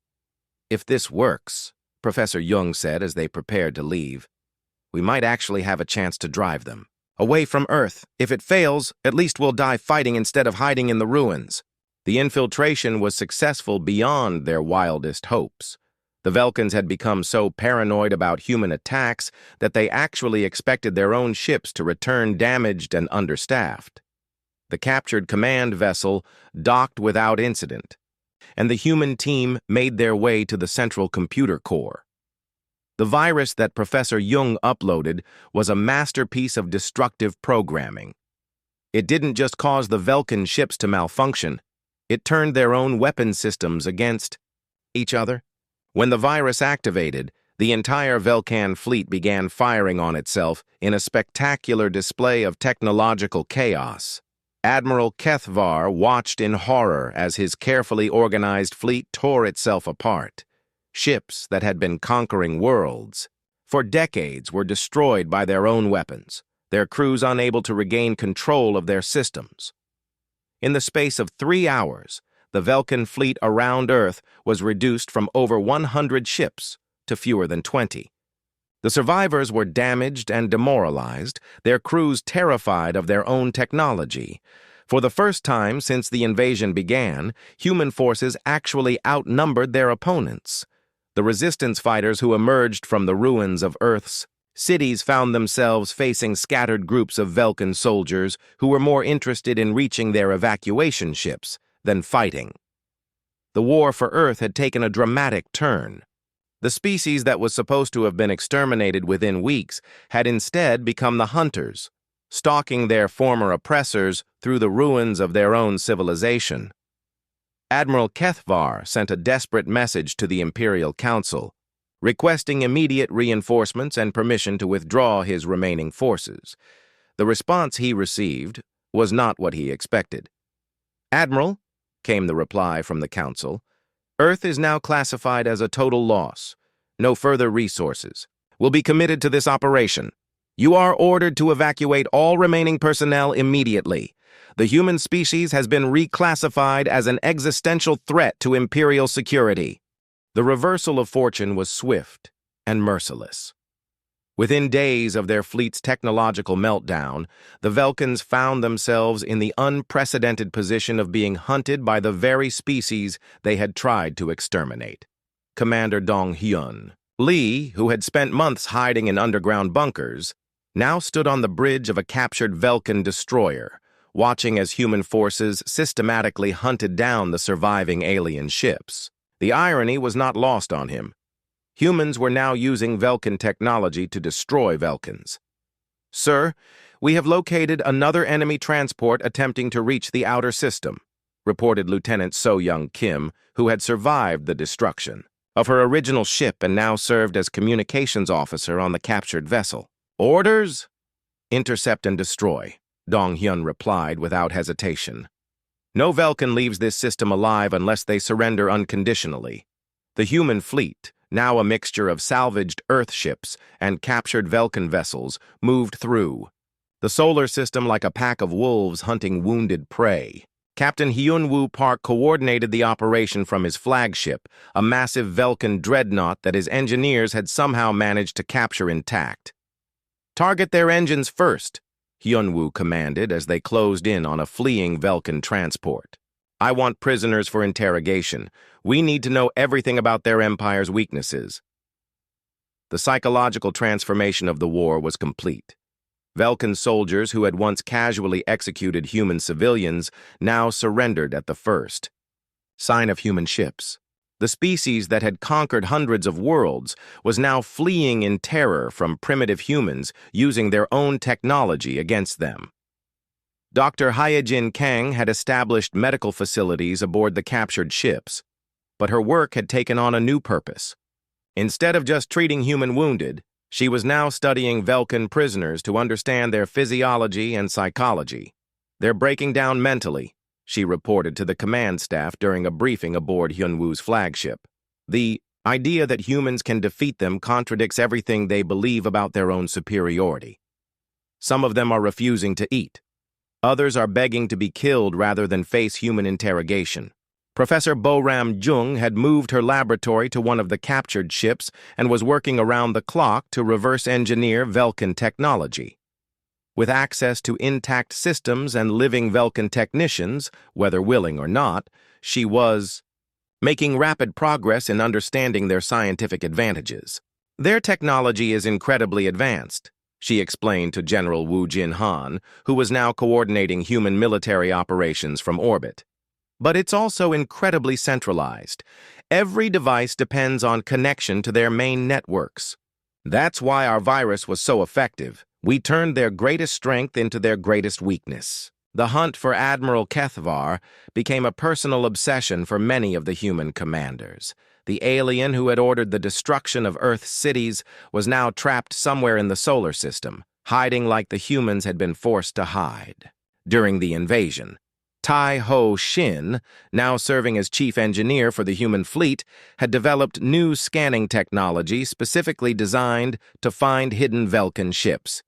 "If this works," Professor Young said as they prepared to leave, "we might actually have a chance to drive them away from Earth. If it fails, at least we'll die fighting instead of hiding in the ruins." The infiltration was successful beyond their wildest hopes. The Velkans had become so paranoid about human attacks that they actually expected their own ships to return damaged and understaffed. The captured command vessel docked without incident, and the human team made their way to the central computer core. The virus that Professor Jung uploaded was a masterpiece of destructive programming. It didn't just cause the Velkan ships to malfunction, it turned their own weapon systems against each other. When the virus activated, the entire Velkan fleet began firing on itself in a spectacular display of technological chaos. Admiral Kethvar watched in horror as his carefully organized fleet tore itself apart. Ships that had been conquering worlds for decades were destroyed by their own weapons, their crews unable to regain control of their systems. In the space of 3 hours, the Velkan fleet around Earth was reduced from over 100 ships to fewer than 20. The survivors were damaged and demoralized, their crews terrified of their own technology. For the first time since the invasion began, human forces actually outnumbered their opponents. The resistance fighters who emerged from the ruins of Earth's cities found themselves facing scattered groups of Velkan soldiers who were more interested in reaching their evacuation ships than fighting. The war for Earth had taken a dramatic turn. The species that was supposed to have been exterminated within weeks had instead become the hunters, stalking their former oppressors through the ruins of their own civilization. Admiral Kethvar sent a desperate message to the Imperial Council, requesting immediate reinforcements and permission to withdraw his remaining forces. The response he received was not what he expected. "Admiral," came the reply from the Council, "Earth is now classified as a total loss. No further resources will be committed to this operation. You are ordered to evacuate all remaining personnel immediately. The human species has been reclassified as an existential threat to Imperial security." The reversal of fortune was swift and merciless. Within days of their fleet's technological meltdown, the Velkans found themselves in the unprecedented position of being hunted by the very species they had tried to exterminate. Commander Dong-hyun Lee, who had spent months hiding in underground bunkers, now stood on the bridge of a captured Velkan destroyer, watching as human forces systematically hunted down the surviving alien ships. The irony was not lost on him. Humans were now using Velkan technology to destroy Velkans. "Sir, we have located another enemy transport attempting to reach the outer system," reported Lieutenant So-young Kim, who had survived the destruction of her original ship and now served as communications officer on the captured vessel. "Orders? Intercept and destroy," Dong-hyun replied without hesitation. "No Velkan leaves this system alive unless they surrender unconditionally." The human fleet, now a mixture of salvaged Earth ships and captured Velkan vessels, moved through the solar system like a pack of wolves hunting wounded prey. Captain Hyun-woo Park coordinated the operation from his flagship, a massive Velkan dreadnought that his engineers had somehow managed to capture intact. "Target their engines first," Hyun-woo commanded as they closed in on a fleeing Velkan transport. "I want prisoners for interrogation. We need to know everything about their empire's weaknesses." The psychological transformation of the war was complete. Velkan soldiers who had once casually executed human civilians now surrendered at the first sign of human ships. The species that had conquered hundreds of worlds was now fleeing in terror from primitive humans using their own technology against them. Dr. Hyejin Kang had established medical facilities aboard the captured ships, but her work had taken on a new purpose. Instead of just treating human wounded, she was now studying Velkan prisoners to understand their physiology and psychology. "They're breaking down mentally," she reported to the command staff during a briefing aboard Hyun-woo's flagship. "The idea that humans can defeat them contradicts everything they believe about their own superiority. Some of them are refusing to eat. Others are begging to be killed rather than face human interrogation." Professor Bo-ram Jung had moved her laboratory to one of the captured ships and was working around the clock to reverse engineer Velkan technology. With access to intact systems and living Velkan technicians, whether willing or not, she was making rapid progress in understanding their scientific advantages. "Their technology is incredibly advanced," she explained to General Woo Jin-han, who was now coordinating human military operations from orbit. "But it's also incredibly centralized. Every device depends on connection to their main networks. That's why our virus was so effective. We turned their greatest strength into their greatest weakness." The hunt for Admiral Kethvar became a personal obsession for many of the human commanders. The alien who had ordered the destruction of Earth's cities was now trapped somewhere in the solar system, hiding like the humans had been forced to hide. During the invasion, Tai Ho Shin, now serving as chief engineer for the human fleet, had developed new scanning technology specifically designed to find hidden Velkan ships.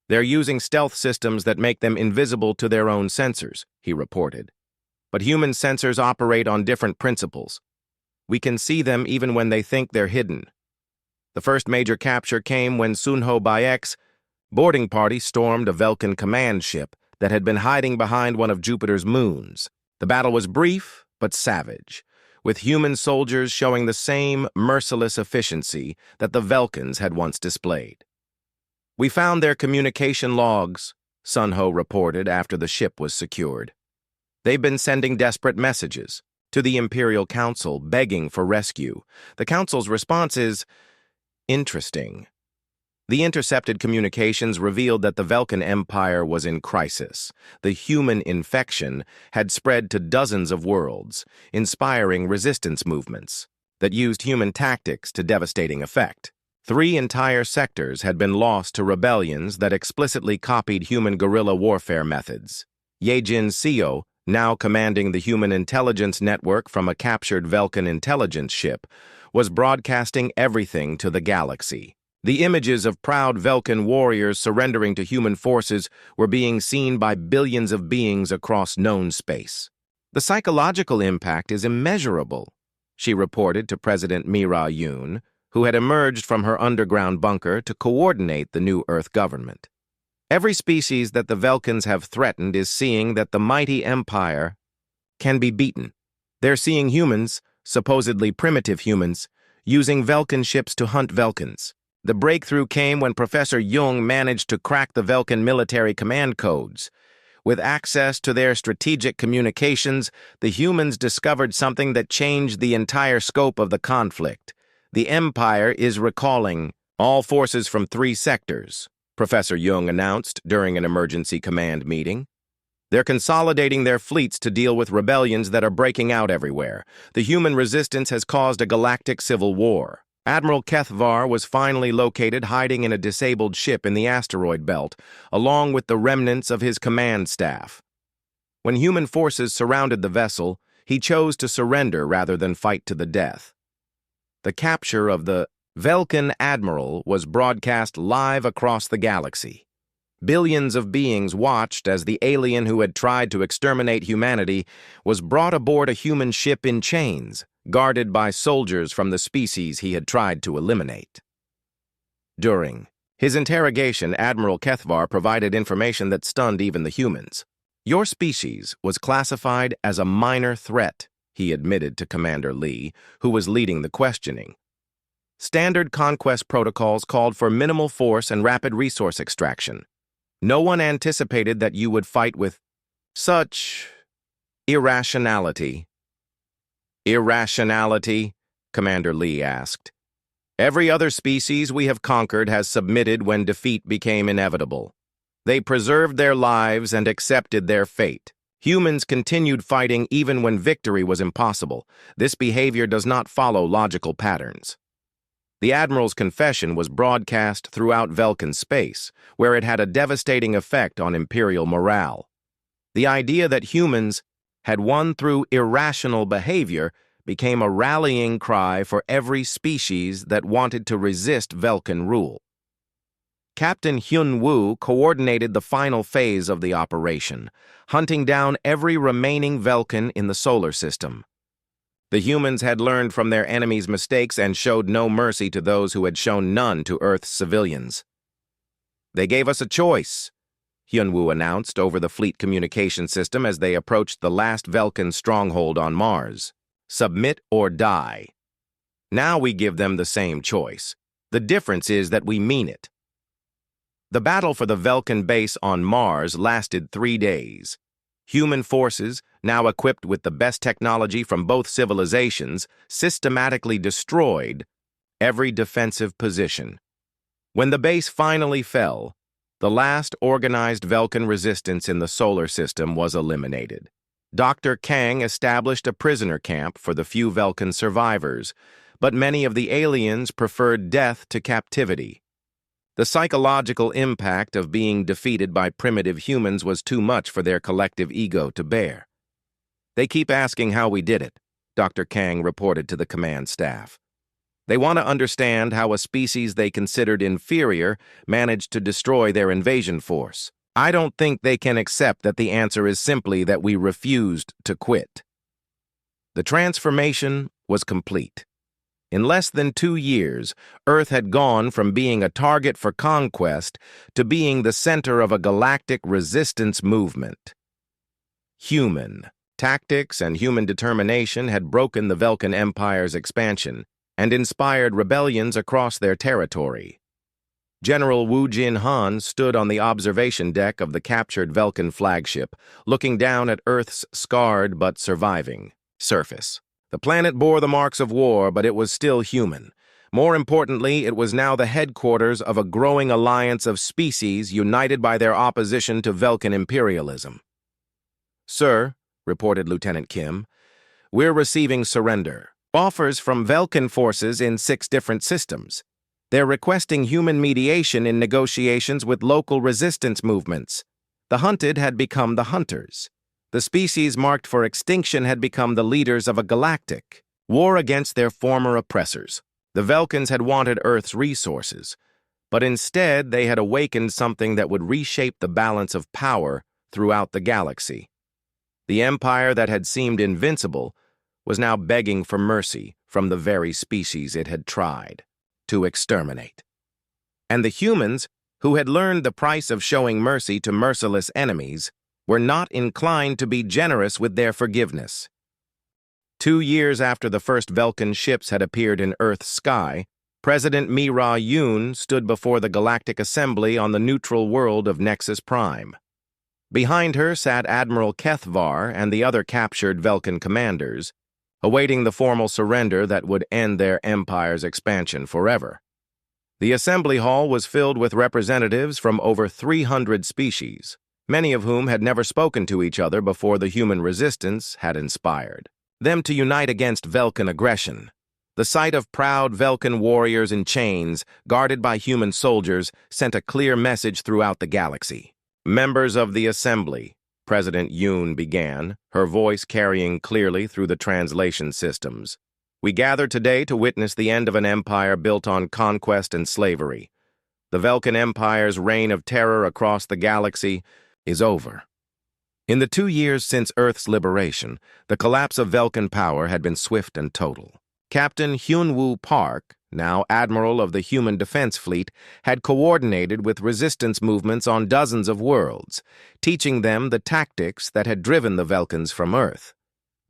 "They're using stealth systems that make them invisible to their own sensors," he reported. "But human sensors operate on different principles. We can see them even when they think they're hidden." The first major capture came when Sunho Bayek's boarding party stormed a Velkan command ship that had been hiding behind one of Jupiter's moons. The battle was brief but savage. with human soldiers showing the same merciless efficiency that the Velkans had once displayed. "We found their communication logs," Sunho reported after the ship was secured. "They've been sending desperate messages to the Imperial Council begging for rescue. The Council's response is interesting." The intercepted communications revealed that the Velkan Empire was in crisis. The human infection had spread to dozens of worlds, inspiring resistance movements that used human tactics to devastating effect. 3 entire sectors had been lost to rebellions that explicitly copied human guerrilla warfare methods. Yejin Seo, now commanding the human intelligence network from a captured Velkan intelligence ship, was broadcasting everything to the galaxy. The images of proud Velkan warriors surrendering to human forces were being seen by billions of beings across known space. "The psychological impact is immeasurable," she reported to President Mira Yoon, who had emerged from her underground bunker to coordinate the new Earth government. "Every species that the Velkans have threatened is seeing that the mighty empire can be beaten. They're seeing humans, supposedly primitive humans, using Velkan ships to hunt Velkans. The breakthrough came when Professor Jung managed to crack the Velkan military command codes. With access to their strategic communications, the humans discovered something that changed the entire scope of the conflict. The Empire is recalling all forces from 3 sectors," Professor Jung announced during an emergency command meeting. "They're consolidating their fleets to deal with rebellions that are breaking out everywhere. The human resistance has caused a galactic civil war." Admiral Kethvar was finally located hiding in a disabled ship in the asteroid belt, along with the remnants of his command staff. When human forces surrounded the vessel, he chose to surrender rather than fight to the death. The capture of the Velkan Admiral was broadcast live across the galaxy. Billions of beings watched as the alien who had tried to exterminate humanity was brought aboard a human ship in chains, guarded by soldiers from the species he had tried to eliminate. During his interrogation, Admiral Kethvar provided information that stunned even the humans. "Your species was classified as a minor threat," he admitted to Commander Lee, who was leading the questioning. "Standard conquest protocols called for minimal force and rapid resource extraction. No one anticipated that you would fight with such irrationality." "Irrationality?" Commander Lee asked. "Every other species we have conquered has submitted when defeat became inevitable. They preserved their lives and accepted their fate. Humans continued fighting even when victory was impossible. This behavior does not follow logical patterns." The Admiral's confession was broadcast throughout Velkan space, where it had a devastating effect on Imperial morale. The idea that humans had won through irrational behavior became a rallying cry for every species that wanted to resist Velkan rule. Captain Hyun Woo coordinated the final phase of the operation, hunting down every remaining Velkan in the solar system. The humans had learned from their enemies' mistakes and showed no mercy to those who had shown none to Earth's civilians. "They gave us a choice," Hyun-woo announced over the fleet communication system as they approached the last Velkan stronghold on Mars. "Submit or die." Now we give them the same choice. The difference is that we mean it. The battle for the Velkan base on Mars lasted 3 days. Human forces, now equipped with the best technology from both civilizations, systematically destroyed every defensive position. When the base finally fell, the last organized Velkan resistance in the solar system was eliminated. Dr. Kang established a prisoner camp for the few Velkan survivors, but many of the aliens preferred death to captivity. The psychological impact of being defeated by primitive humans was too much for their collective ego to bear. "They keep asking how we did it," Dr. Kang reported to the command staff. "They want to understand how a species they considered inferior managed to destroy their invasion force. I don't think they can accept that the answer is simply that we refused to quit." The transformation was complete. In less than 2 years, Earth had gone from being a target for conquest to being the center of a galactic resistance movement. Human Tactics and human determination had broken the Velkan Empire's expansion and inspired rebellions across their territory. General Wu Jin Han stood on the observation deck of the captured Velkan flagship, looking down at Earth's scarred but surviving surface. The planet bore the marks of war, but it was still human. More importantly, it was now the headquarters of a growing alliance of species united by their opposition to Velkan imperialism. "Sir," reported Lieutenant Kim, "we're receiving surrender offers from Velkan forces in 6 different systems. They're requesting human mediation in negotiations with local resistance movements. The hunted had become the hunters. The species marked for extinction had become the leaders of a galactic war against their former oppressors. The Velkans had wanted Earth's resources, but instead they had awakened something that would reshape the balance of power throughout the galaxy. The empire that had seemed invincible was now begging for mercy from the very species it had tried to exterminate. And the humans, who had learned the price of showing mercy to merciless enemies, were not inclined to be generous with their forgiveness. 2 years after the first Velkan ships had appeared in Earth's sky, President Mira Yoon stood before the Galactic Assembly on the neutral world of Nexus Prime. Behind her sat Admiral Kethvar and the other captured Velkan commanders, awaiting the formal surrender that would end their empire's expansion forever. The assembly hall was filled with representatives from over 300 species, many of whom had never spoken to each other before the human resistance had inspired them to unite against Velkan aggression. The sight of proud Velkan warriors in chains, guarded by human soldiers, sent a clear message throughout the galaxy. "Members of the Assembly," President Yoon began, her voice carrying clearly through the translation systems. "We gather today to witness the end of an empire built on conquest and slavery. The Velkan Empire's reign of terror across the galaxy is over." In the 2 years since Earth's liberation, the collapse of Velkan power had been swift and total. Captain Hyun-woo Park, now Admiral of the Human Defense Fleet, had coordinated with resistance movements on dozens of worlds, teaching them the tactics that had driven the Velkans from Earth.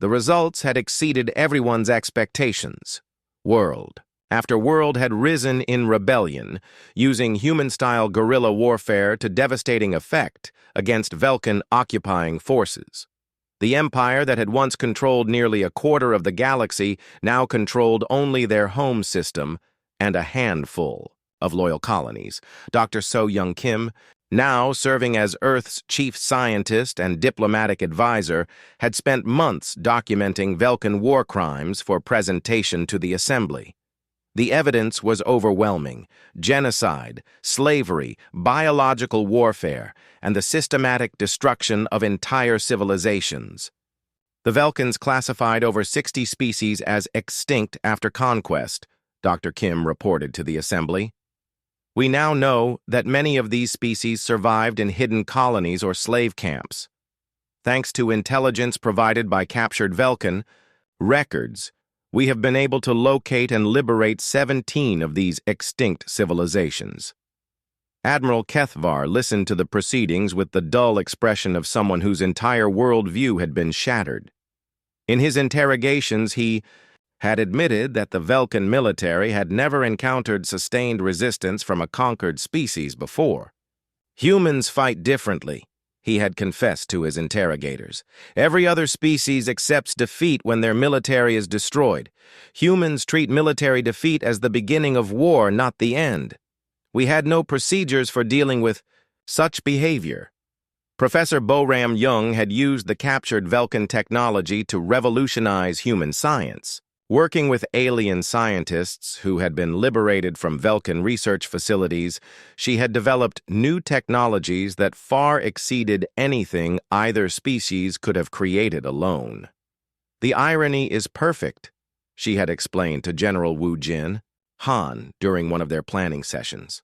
The results had exceeded everyone's expectations. World after world had risen in rebellion, using human-style guerrilla warfare to devastating effect against Velkan occupying forces. The empire that had once controlled nearly a quarter of the galaxy now controlled only their home system and a handful of loyal colonies. Dr. So-Young Kim, now serving as Earth's chief scientist and diplomatic advisor, had spent months documenting Velkan war crimes for presentation to the Assembly. The evidence was overwhelming: genocide, slavery, biological warfare, and the systematic destruction of entire civilizations. The Velkans classified over 60 species as extinct after conquest, Dr. Kim reported to the Assembly. "We now know that many of these species survived in hidden colonies or slave camps. Thanks to intelligence provided by captured Velkan records, we have been able to locate and liberate 17 of these extinct civilizations." Admiral Kethvar listened to the proceedings with the dull expression of someone whose entire worldview had been shattered. In his interrogations, he had admitted that the Velkan military had never encountered sustained resistance from a conquered species before. "Humans fight differently," he had confessed to his interrogators. "Every other species accepts defeat when their military is destroyed. Humans treat military defeat as the beginning of war, not the end. We had no procedures for dealing with such behavior." Professor Bo-Ram Young had used the captured Velkan technology to revolutionize human science. Working with alien scientists who had been liberated from Velkan research facilities, she had developed new technologies that far exceeded anything either species could have created alone. "The irony is perfect," she had explained to General Wu Jin Han during one of their planning sessions.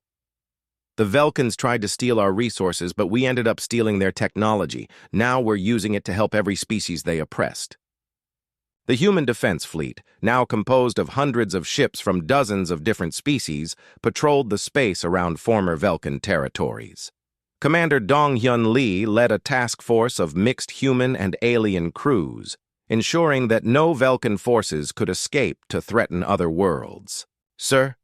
"The Velkans tried to steal our resources, but we ended up stealing their technology. Now we're using it to help every species they oppressed." The Human Defense Fleet, now composed of hundreds of ships from dozens of different species, patrolled the space around former Velkan territories. Commander Dong-hyun Lee led a task force of mixed human and alien crews, ensuring that no Velkan forces could escape to threaten other worlds. "Sir,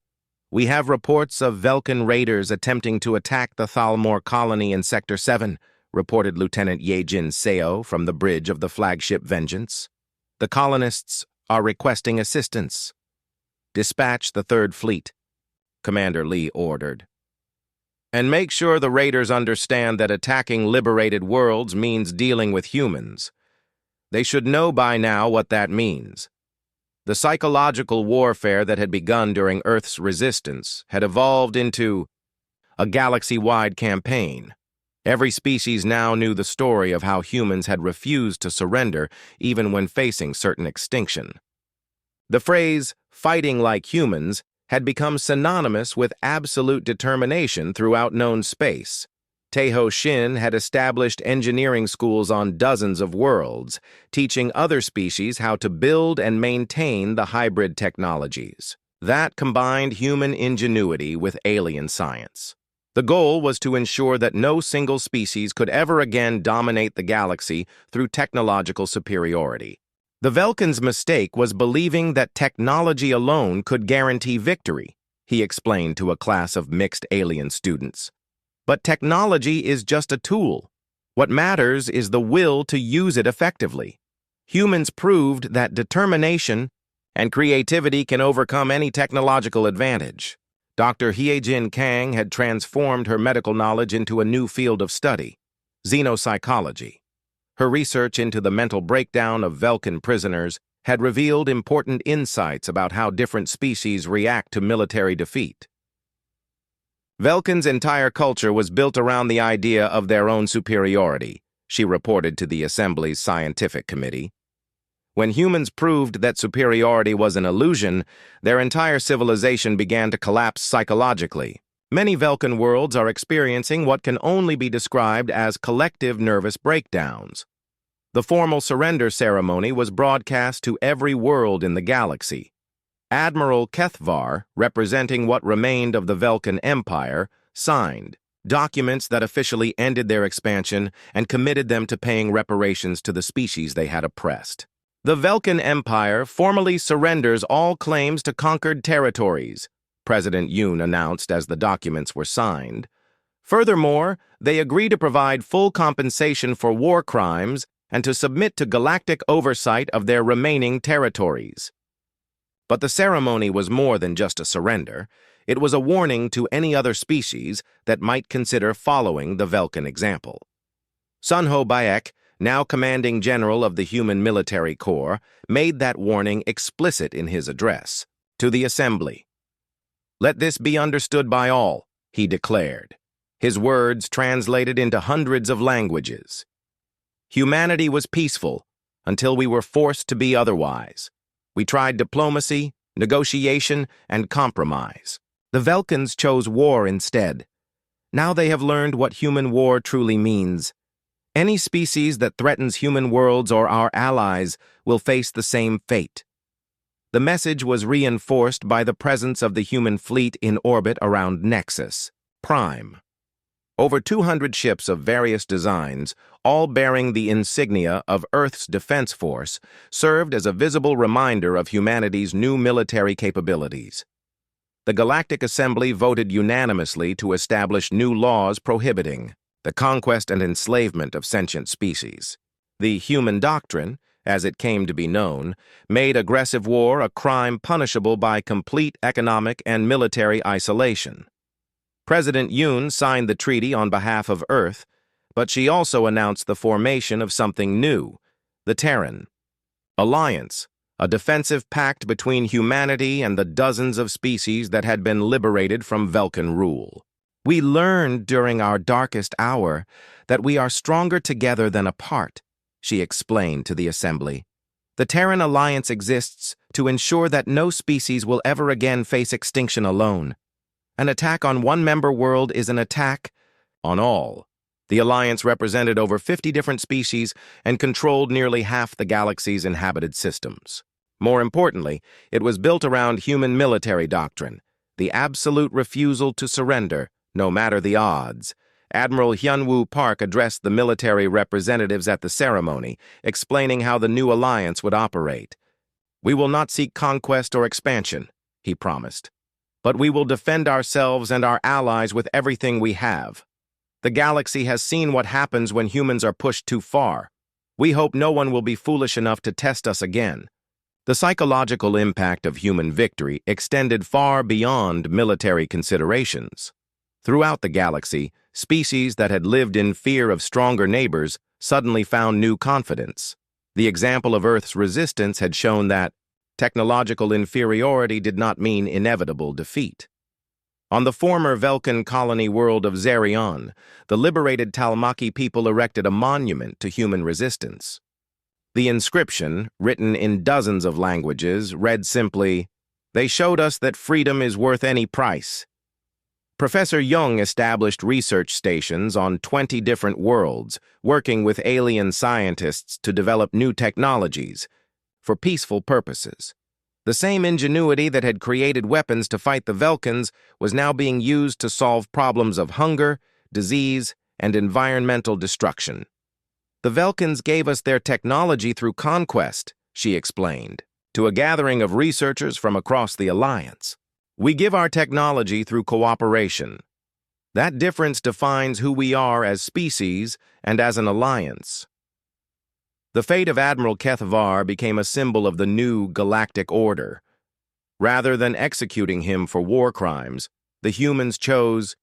we have reports of Velkan raiders attempting to attack the Thalmor colony in Sector 7, reported Lieutenant Ye-jin Seo from the bridge of the flagship Vengeance. "The colonists are requesting assistance. Dispatch the 3rd Fleet," Commander Lee ordered. "And make sure the raiders understand that attacking liberated worlds means dealing with humans. They should know by now what that means." The psychological warfare that had begun during Earth's resistance had evolved into a galaxy-wide campaign. Every species now knew the story of how humans had refused to surrender even when facing certain extinction. The phrase, "fighting like humans," had become synonymous with absolute determination throughout known space. Taeho Shin had established engineering schools on dozens of worlds, teaching other species how to build and maintain the hybrid technologies. That combined human ingenuity with alien science. The goal was to ensure that no single species could ever again dominate the galaxy through technological superiority. The Velkan's mistake was believing that technology alone could guarantee victory, he explained to a class of mixed alien students. But technology is just a tool. What matters is the will to use it effectively. Humans proved that determination and creativity can overcome any technological advantage. Dr. Hyejin Kang had transformed her medical knowledge into a new field of study, xenopsychology. Her research into the mental breakdown of Velkan prisoners had revealed important insights about how different species react to military defeat. Velkan's entire culture was built around the idea of their own superiority, she reported to the Assembly's Scientific Committee. When humans proved that superiority was an illusion, their entire civilization began to collapse psychologically. Many Velkan worlds are experiencing what can only be described as collective nervous breakdowns. The formal surrender ceremony was broadcast to every world in the galaxy. Admiral Kethvar, representing what remained of the Velkan Empire, signed documents that officially ended their expansion and committed them to paying reparations to the species they had oppressed. The Velkan Empire formally surrenders all claims to conquered territories, President Yoon announced as the documents were signed. Furthermore, they agree to provide full compensation for war crimes and to submit to galactic oversight of their remaining territories. But the ceremony was more than just a surrender. It was a warning to any other species that might consider following the Velkan example. Sunho Bayek, now commanding general of the Human Military Corps, made that warning explicit in his address to the Assembly. "Let this be understood by all," he declared, his words translated into hundreds of languages. "Humanity was peaceful until we were forced to be otherwise. We tried diplomacy, negotiation, and compromise. The Velkans chose war instead. Now they have learned what human war truly means. Any species that threatens human worlds or our allies will face the same fate." The message was reinforced by the presence of the human fleet in orbit around Nexus Prime. Over 200 ships of various designs, all bearing the insignia of Earth's Defense Force, served as a visible reminder of humanity's new military capabilities. The Galactic Assembly voted unanimously to establish new laws prohibiting the conquest and enslavement of sentient species. The Human Doctrine, as it came to be known, made aggressive war a crime punishable by complete economic and military isolation. President Yoon signed the treaty on behalf of Earth, but she also announced the formation of something new, the Terran Alliance, a defensive pact between humanity and the dozens of species that had been liberated from Velkan rule. "We learned during our darkest hour that we are stronger together than apart," she explained to the Assembly. "The Terran Alliance exists to ensure that no species will ever again face extinction alone. An attack on one member world is an attack on all." The Alliance represented over 50 different species and controlled nearly half the galaxy's inhabited systems. More importantly, it was built around human military doctrine, the absolute refusal to surrender, no matter the odds, Admiral Hyunwoo Park addressed the military representatives at the ceremony, explaining how the new alliance would operate. "We will not seek conquest or expansion," he promised, "but we will defend ourselves and our allies with everything we have. The galaxy has seen what happens when humans are pushed too far. We hope no one will be foolish enough to test us again." The psychological impact of human victory extended far beyond military considerations. Throughout the galaxy, species that had lived in fear of stronger neighbors suddenly found new confidence. The example of Earth's resistance had shown that technological inferiority did not mean inevitable defeat. On the former Velkan colony world of Zerion, the liberated Talmaki people erected a monument to human resistance. The inscription, written in dozens of languages, read simply, "They showed us that freedom is worth any price." Professor Jung established research stations on 20 different worlds, working with alien scientists to develop new technologies for peaceful purposes. The same ingenuity that had created weapons to fight the Velkans was now being used to solve problems of hunger, disease, and environmental destruction. "The Velkans gave us their technology through conquest," she explained, to a gathering of researchers from across the Alliance. "We give our technology through cooperation. That difference defines who we are as species and as an alliance." The fate of Admiral Kethvar became a symbol of the new galactic order. Rather than executing him for war crimes, the humans chose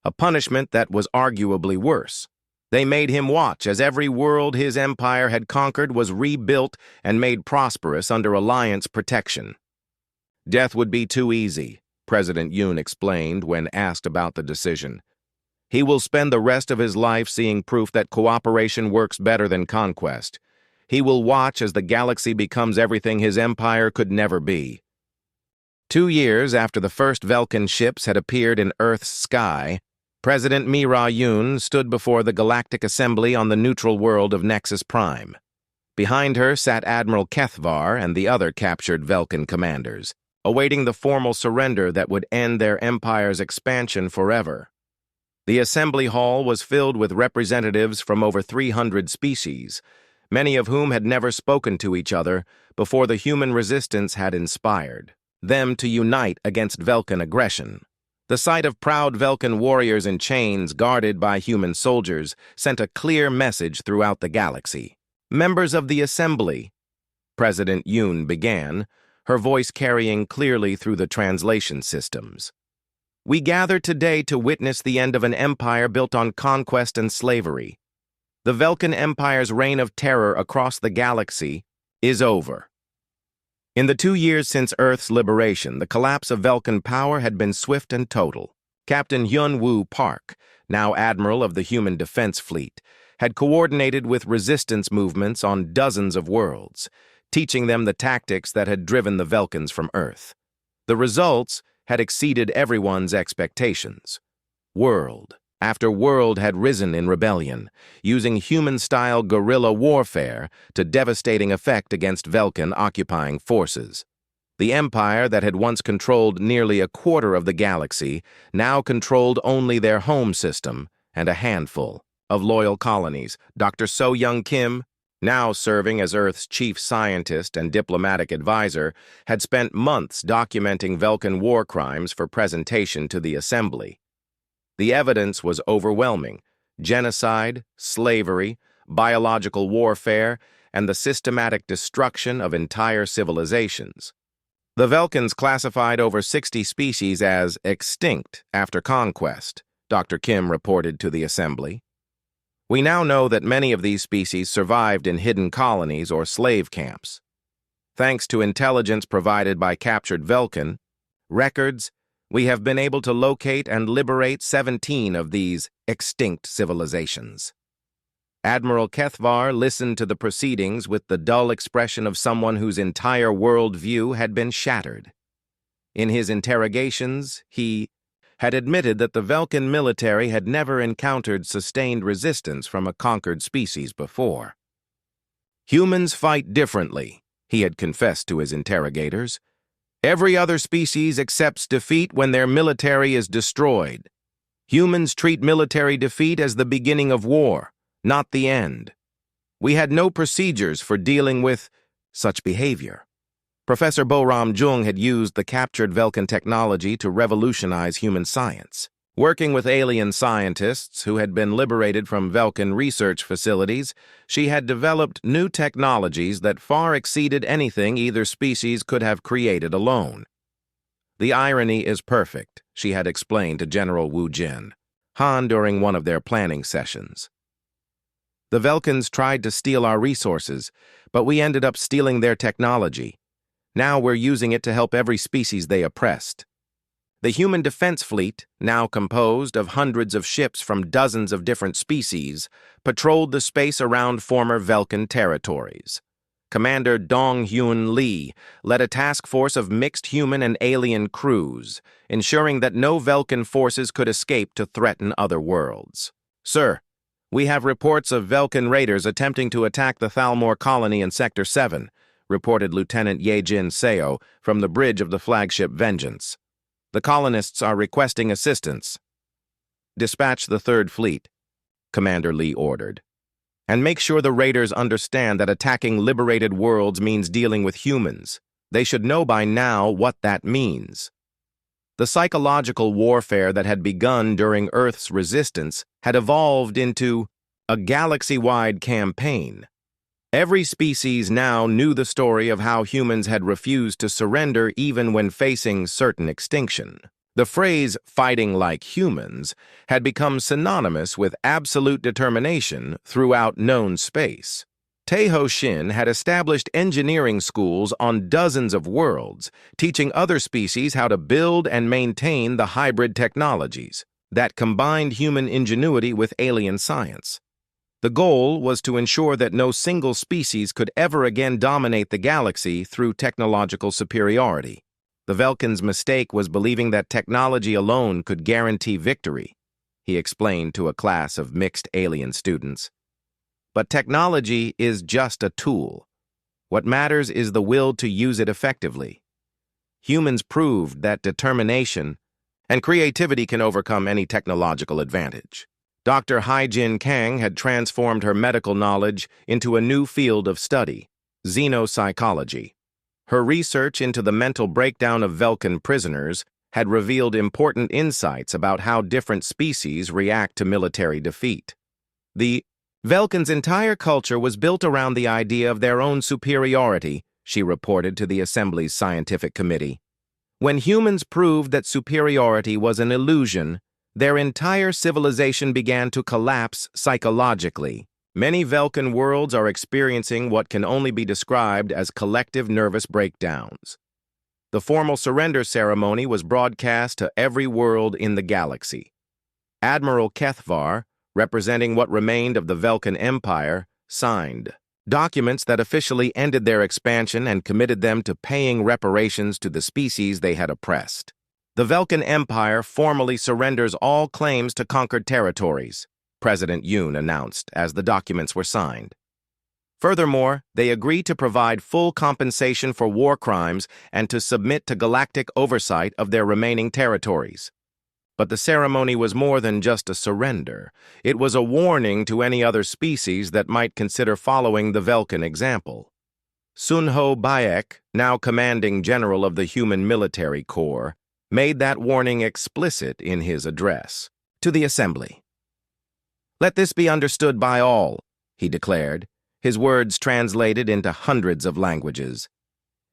a punishment that was arguably worse. They made him watch as every world his empire had conquered was rebuilt and made prosperous under Alliance protection. "Death would be too easy," President Yoon explained when asked about the decision. "He will spend the rest of his life seeing proof that cooperation works better than conquest. He will watch as the galaxy becomes everything his empire could never be." 2 years after the first Velkan ships had appeared in Earth's sky, President Mira Yoon stood before the Galactic Assembly on the neutral world of Nexus Prime. Behind her sat Admiral Kethvar and the other captured Velkan commanders, awaiting the formal surrender that would end their empire's expansion forever. The assembly hall was filled with representatives from over 300 species, many of whom had never spoken to each other before the human resistance had inspired them to unite against Velkan aggression. The sight of proud Velkan warriors in chains guarded by human soldiers sent a clear message throughout the galaxy. "Members of the Assembly," President Yoon began, her voice carrying clearly through the translation systems. "We gather today to witness the end of an empire built on conquest and slavery. The Velkan Empire's reign of terror across the galaxy is over. In the 2 years since Earth's liberation, the collapse of Velkan power had been swift and total. Captain Hyunwoo Park, now Admiral of the Human Defense Fleet, had coordinated with resistance movements on dozens of worlds, teaching them the tactics that had driven the Velkans from Earth. The results had exceeded everyone's expectations. World after world had risen in rebellion, using human-style guerrilla warfare to devastating effect against Velkan occupying forces. The empire that had once controlled nearly a quarter of the galaxy now controlled only their home system and a handful of loyal colonies. Dr. So-Young Kim, now serving as Earth's chief scientist and diplomatic advisor, had spent months documenting Velkan war crimes for presentation to the Assembly. The evidence was overwhelming: genocide, slavery, biological warfare, and the systematic destruction of entire civilizations. The Velkans classified over 60 species as extinct after conquest, Dr. Kim reported to the Assembly. "We now know that many of these species survived in hidden colonies or slave camps. Thanks to intelligence provided by captured Velkan records, we have been able to locate and liberate 17 of these extinct civilizations." Admiral Kethvar listened to the proceedings with the dull expression of someone whose entire world view had been shattered. In his interrogations, he had admitted that the Velkan military had never encountered sustained resistance from a conquered species before. "Humans fight differently," he had confessed to his interrogators. "Every other species accepts defeat when their military is destroyed. Humans treat military defeat as the beginning of war, not the end. We had no procedures for dealing with such behavior. Professor Boram Jung had used the captured Velkan technology to revolutionize human science. Working with alien scientists who had been liberated from Velkan research facilities, she had developed new technologies that far exceeded anything either species could have created alone. The irony is perfect, she had explained to General Wu Jin, Han during one of their planning sessions. The Velkans tried to steal our resources, but we ended up stealing their technology. Now we're using it to help every species they oppressed. The human defense fleet, now composed of hundreds of ships from dozens of different species, patrolled the space around former Velkan territories. Commander Dong-Hyun Lee led a task force of mixed human and alien crews, ensuring that no Velkan forces could escape to threaten other worlds. Sir, we have reports of Velkan raiders attempting to attack the Thalmor colony in Sector 7, reported Lieutenant Yejin Seo from the bridge of the flagship Vengeance. The colonists are requesting assistance. Dispatch the Third Fleet, Commander Lee ordered. And make sure the raiders understand that attacking liberated worlds means dealing with humans. They should know by now what that means. The psychological warfare that had begun during Earth's resistance had evolved into a galaxy-wide campaign. Every species now knew the story of how humans had refused to surrender even when facing certain extinction. The phrase, fighting like humans, had become synonymous with absolute determination throughout known space. Taeho Shin had established engineering schools on dozens of worlds, teaching other species how to build and maintain the hybrid technologies that combined human ingenuity with alien science. The goal was to ensure that no single species could ever again dominate the galaxy through technological superiority. The Velkan's mistake was believing that technology alone could guarantee victory, he explained to a class of mixed alien students. But technology is just a tool. What matters is the will to use it effectively. Humans proved that determination and creativity can overcome any technological advantage. Dr. Haijin Kang had transformed her medical knowledge into a new field of study, xenopsychology. Her research into the mental breakdown of Velkan prisoners had revealed important insights about how different species react to military defeat. The Velkan's entire culture was built around the idea of their own superiority, she reported to the Assembly's scientific committee. When humans proved that superiority was an illusion, their entire civilization began to collapse psychologically. Many Velkan worlds are experiencing what can only be described as collective nervous breakdowns. The formal surrender ceremony was broadcast to every world in the galaxy. Admiral Kethvar, representing what remained of the Velkan Empire, signed documents that officially ended their expansion and committed them to paying reparations to the species they had oppressed. The Velkan Empire formally surrenders all claims to conquered territories, President Yoon announced as the documents were signed. Furthermore, they agree to provide full compensation for war crimes and to submit to galactic oversight of their remaining territories. But the ceremony was more than just a surrender. It was a warning to any other species that might consider following the Velkan example. Sunho Bayek, now commanding general of the Human Military Corps, made that warning explicit in his address to the Assembly. "Let this be understood by all," he declared, his words translated into hundreds of languages.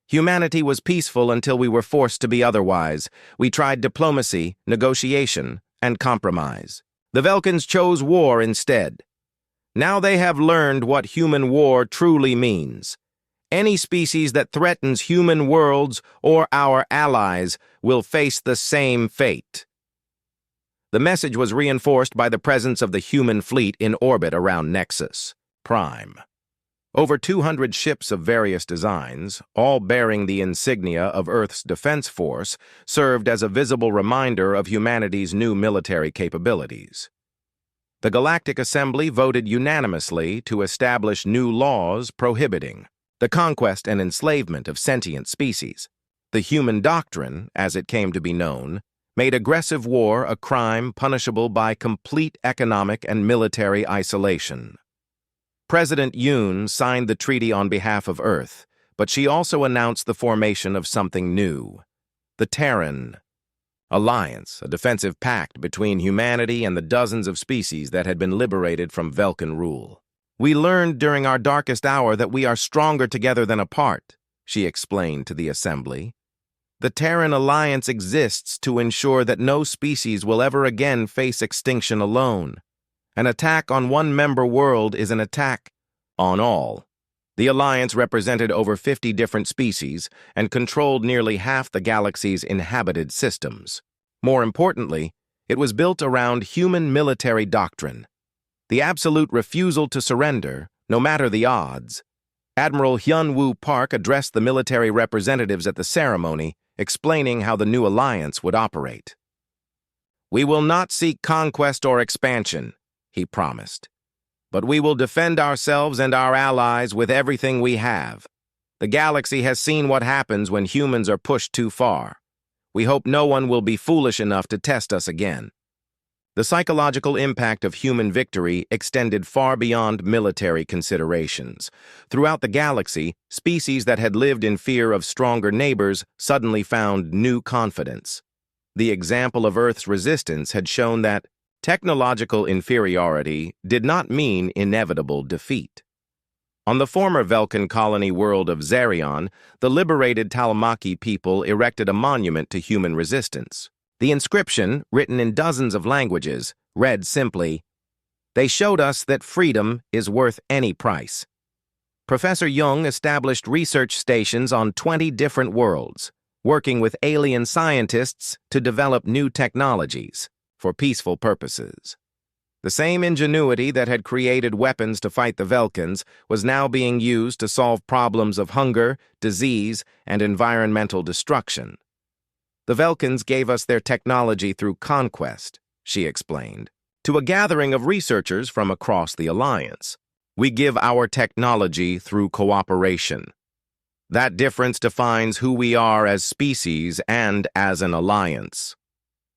"Humanity was peaceful until we were forced to be otherwise. We tried diplomacy, negotiation, and compromise. The Velkans chose war instead. Now they have learned what human war truly means. Any species that threatens human worlds or our allies will face the same fate." The message was reinforced by the presence of the human fleet in orbit around Nexus Prime. Over 200 ships of various designs, all bearing the insignia of Earth's Defense Force, served as a visible reminder of humanity's new military capabilities. The Galactic Assembly voted unanimously to establish new laws prohibiting the conquest and enslavement of sentient species. The human doctrine, as it came to be known, made aggressive war a crime punishable by complete economic and military isolation. President Yoon signed the treaty on behalf of Earth, but she also announced the formation of something new: the Terran Alliance, a defensive pact between humanity and the dozens of species that had been liberated from Velkan rule. "We learned during our darkest hour that we are stronger together than apart," she explained to the assembly. "The Terran Alliance exists to ensure that no species will ever again face extinction alone. An attack on one member world is an attack on all." The Alliance represented over 50 different species and controlled nearly half the galaxy's inhabited systems. More importantly, it was built around human military doctrine, the absolute refusal to surrender, no matter the odds. Admiral Hyun-woo Park addressed the military representatives at the ceremony, explaining how the new alliance would operate. "We will not seek conquest or expansion," he promised. "But we will defend ourselves and our allies with everything we have. The galaxy has seen what happens when humans are pushed too far. We hope no one will be foolish enough to test us again." The psychological impact of human victory extended far beyond military considerations. Throughout the galaxy, species that had lived in fear of stronger neighbors suddenly found new confidence. The example of Earth's resistance had shown that technological inferiority did not mean inevitable defeat. On the former Velkan colony world of Zarion, the liberated Talmaki people erected a monument to human resistance. The inscription, written in dozens of languages, read simply, "They showed us that freedom is worth any price." Professor Jung established research stations on 20 different worlds, working with alien scientists to develop new technologies for peaceful purposes. The same ingenuity that had created weapons to fight the Velkans was now being used to solve problems of hunger, disease, and environmental destruction. "The Velkans gave us their technology through conquest," she explained, to a gathering of researchers from across the Alliance. "We give our technology through cooperation. That difference defines who we are as species and as an alliance."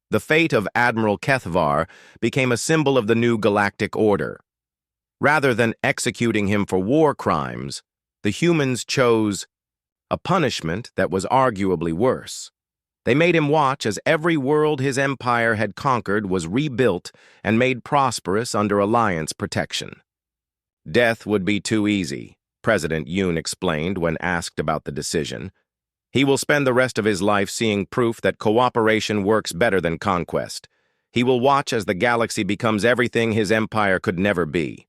The fate of Admiral Kethvar became a symbol of the new galactic order. Rather than executing him for war crimes, the humans chose a punishment that was arguably worse. They made him watch as every world his empire had conquered was rebuilt and made prosperous under Alliance protection. "Death would be too easy," President Yoon explained when asked about the decision. "He will spend the rest of his life seeing proof that cooperation works better than conquest. He will watch as the galaxy becomes everything his empire could never be."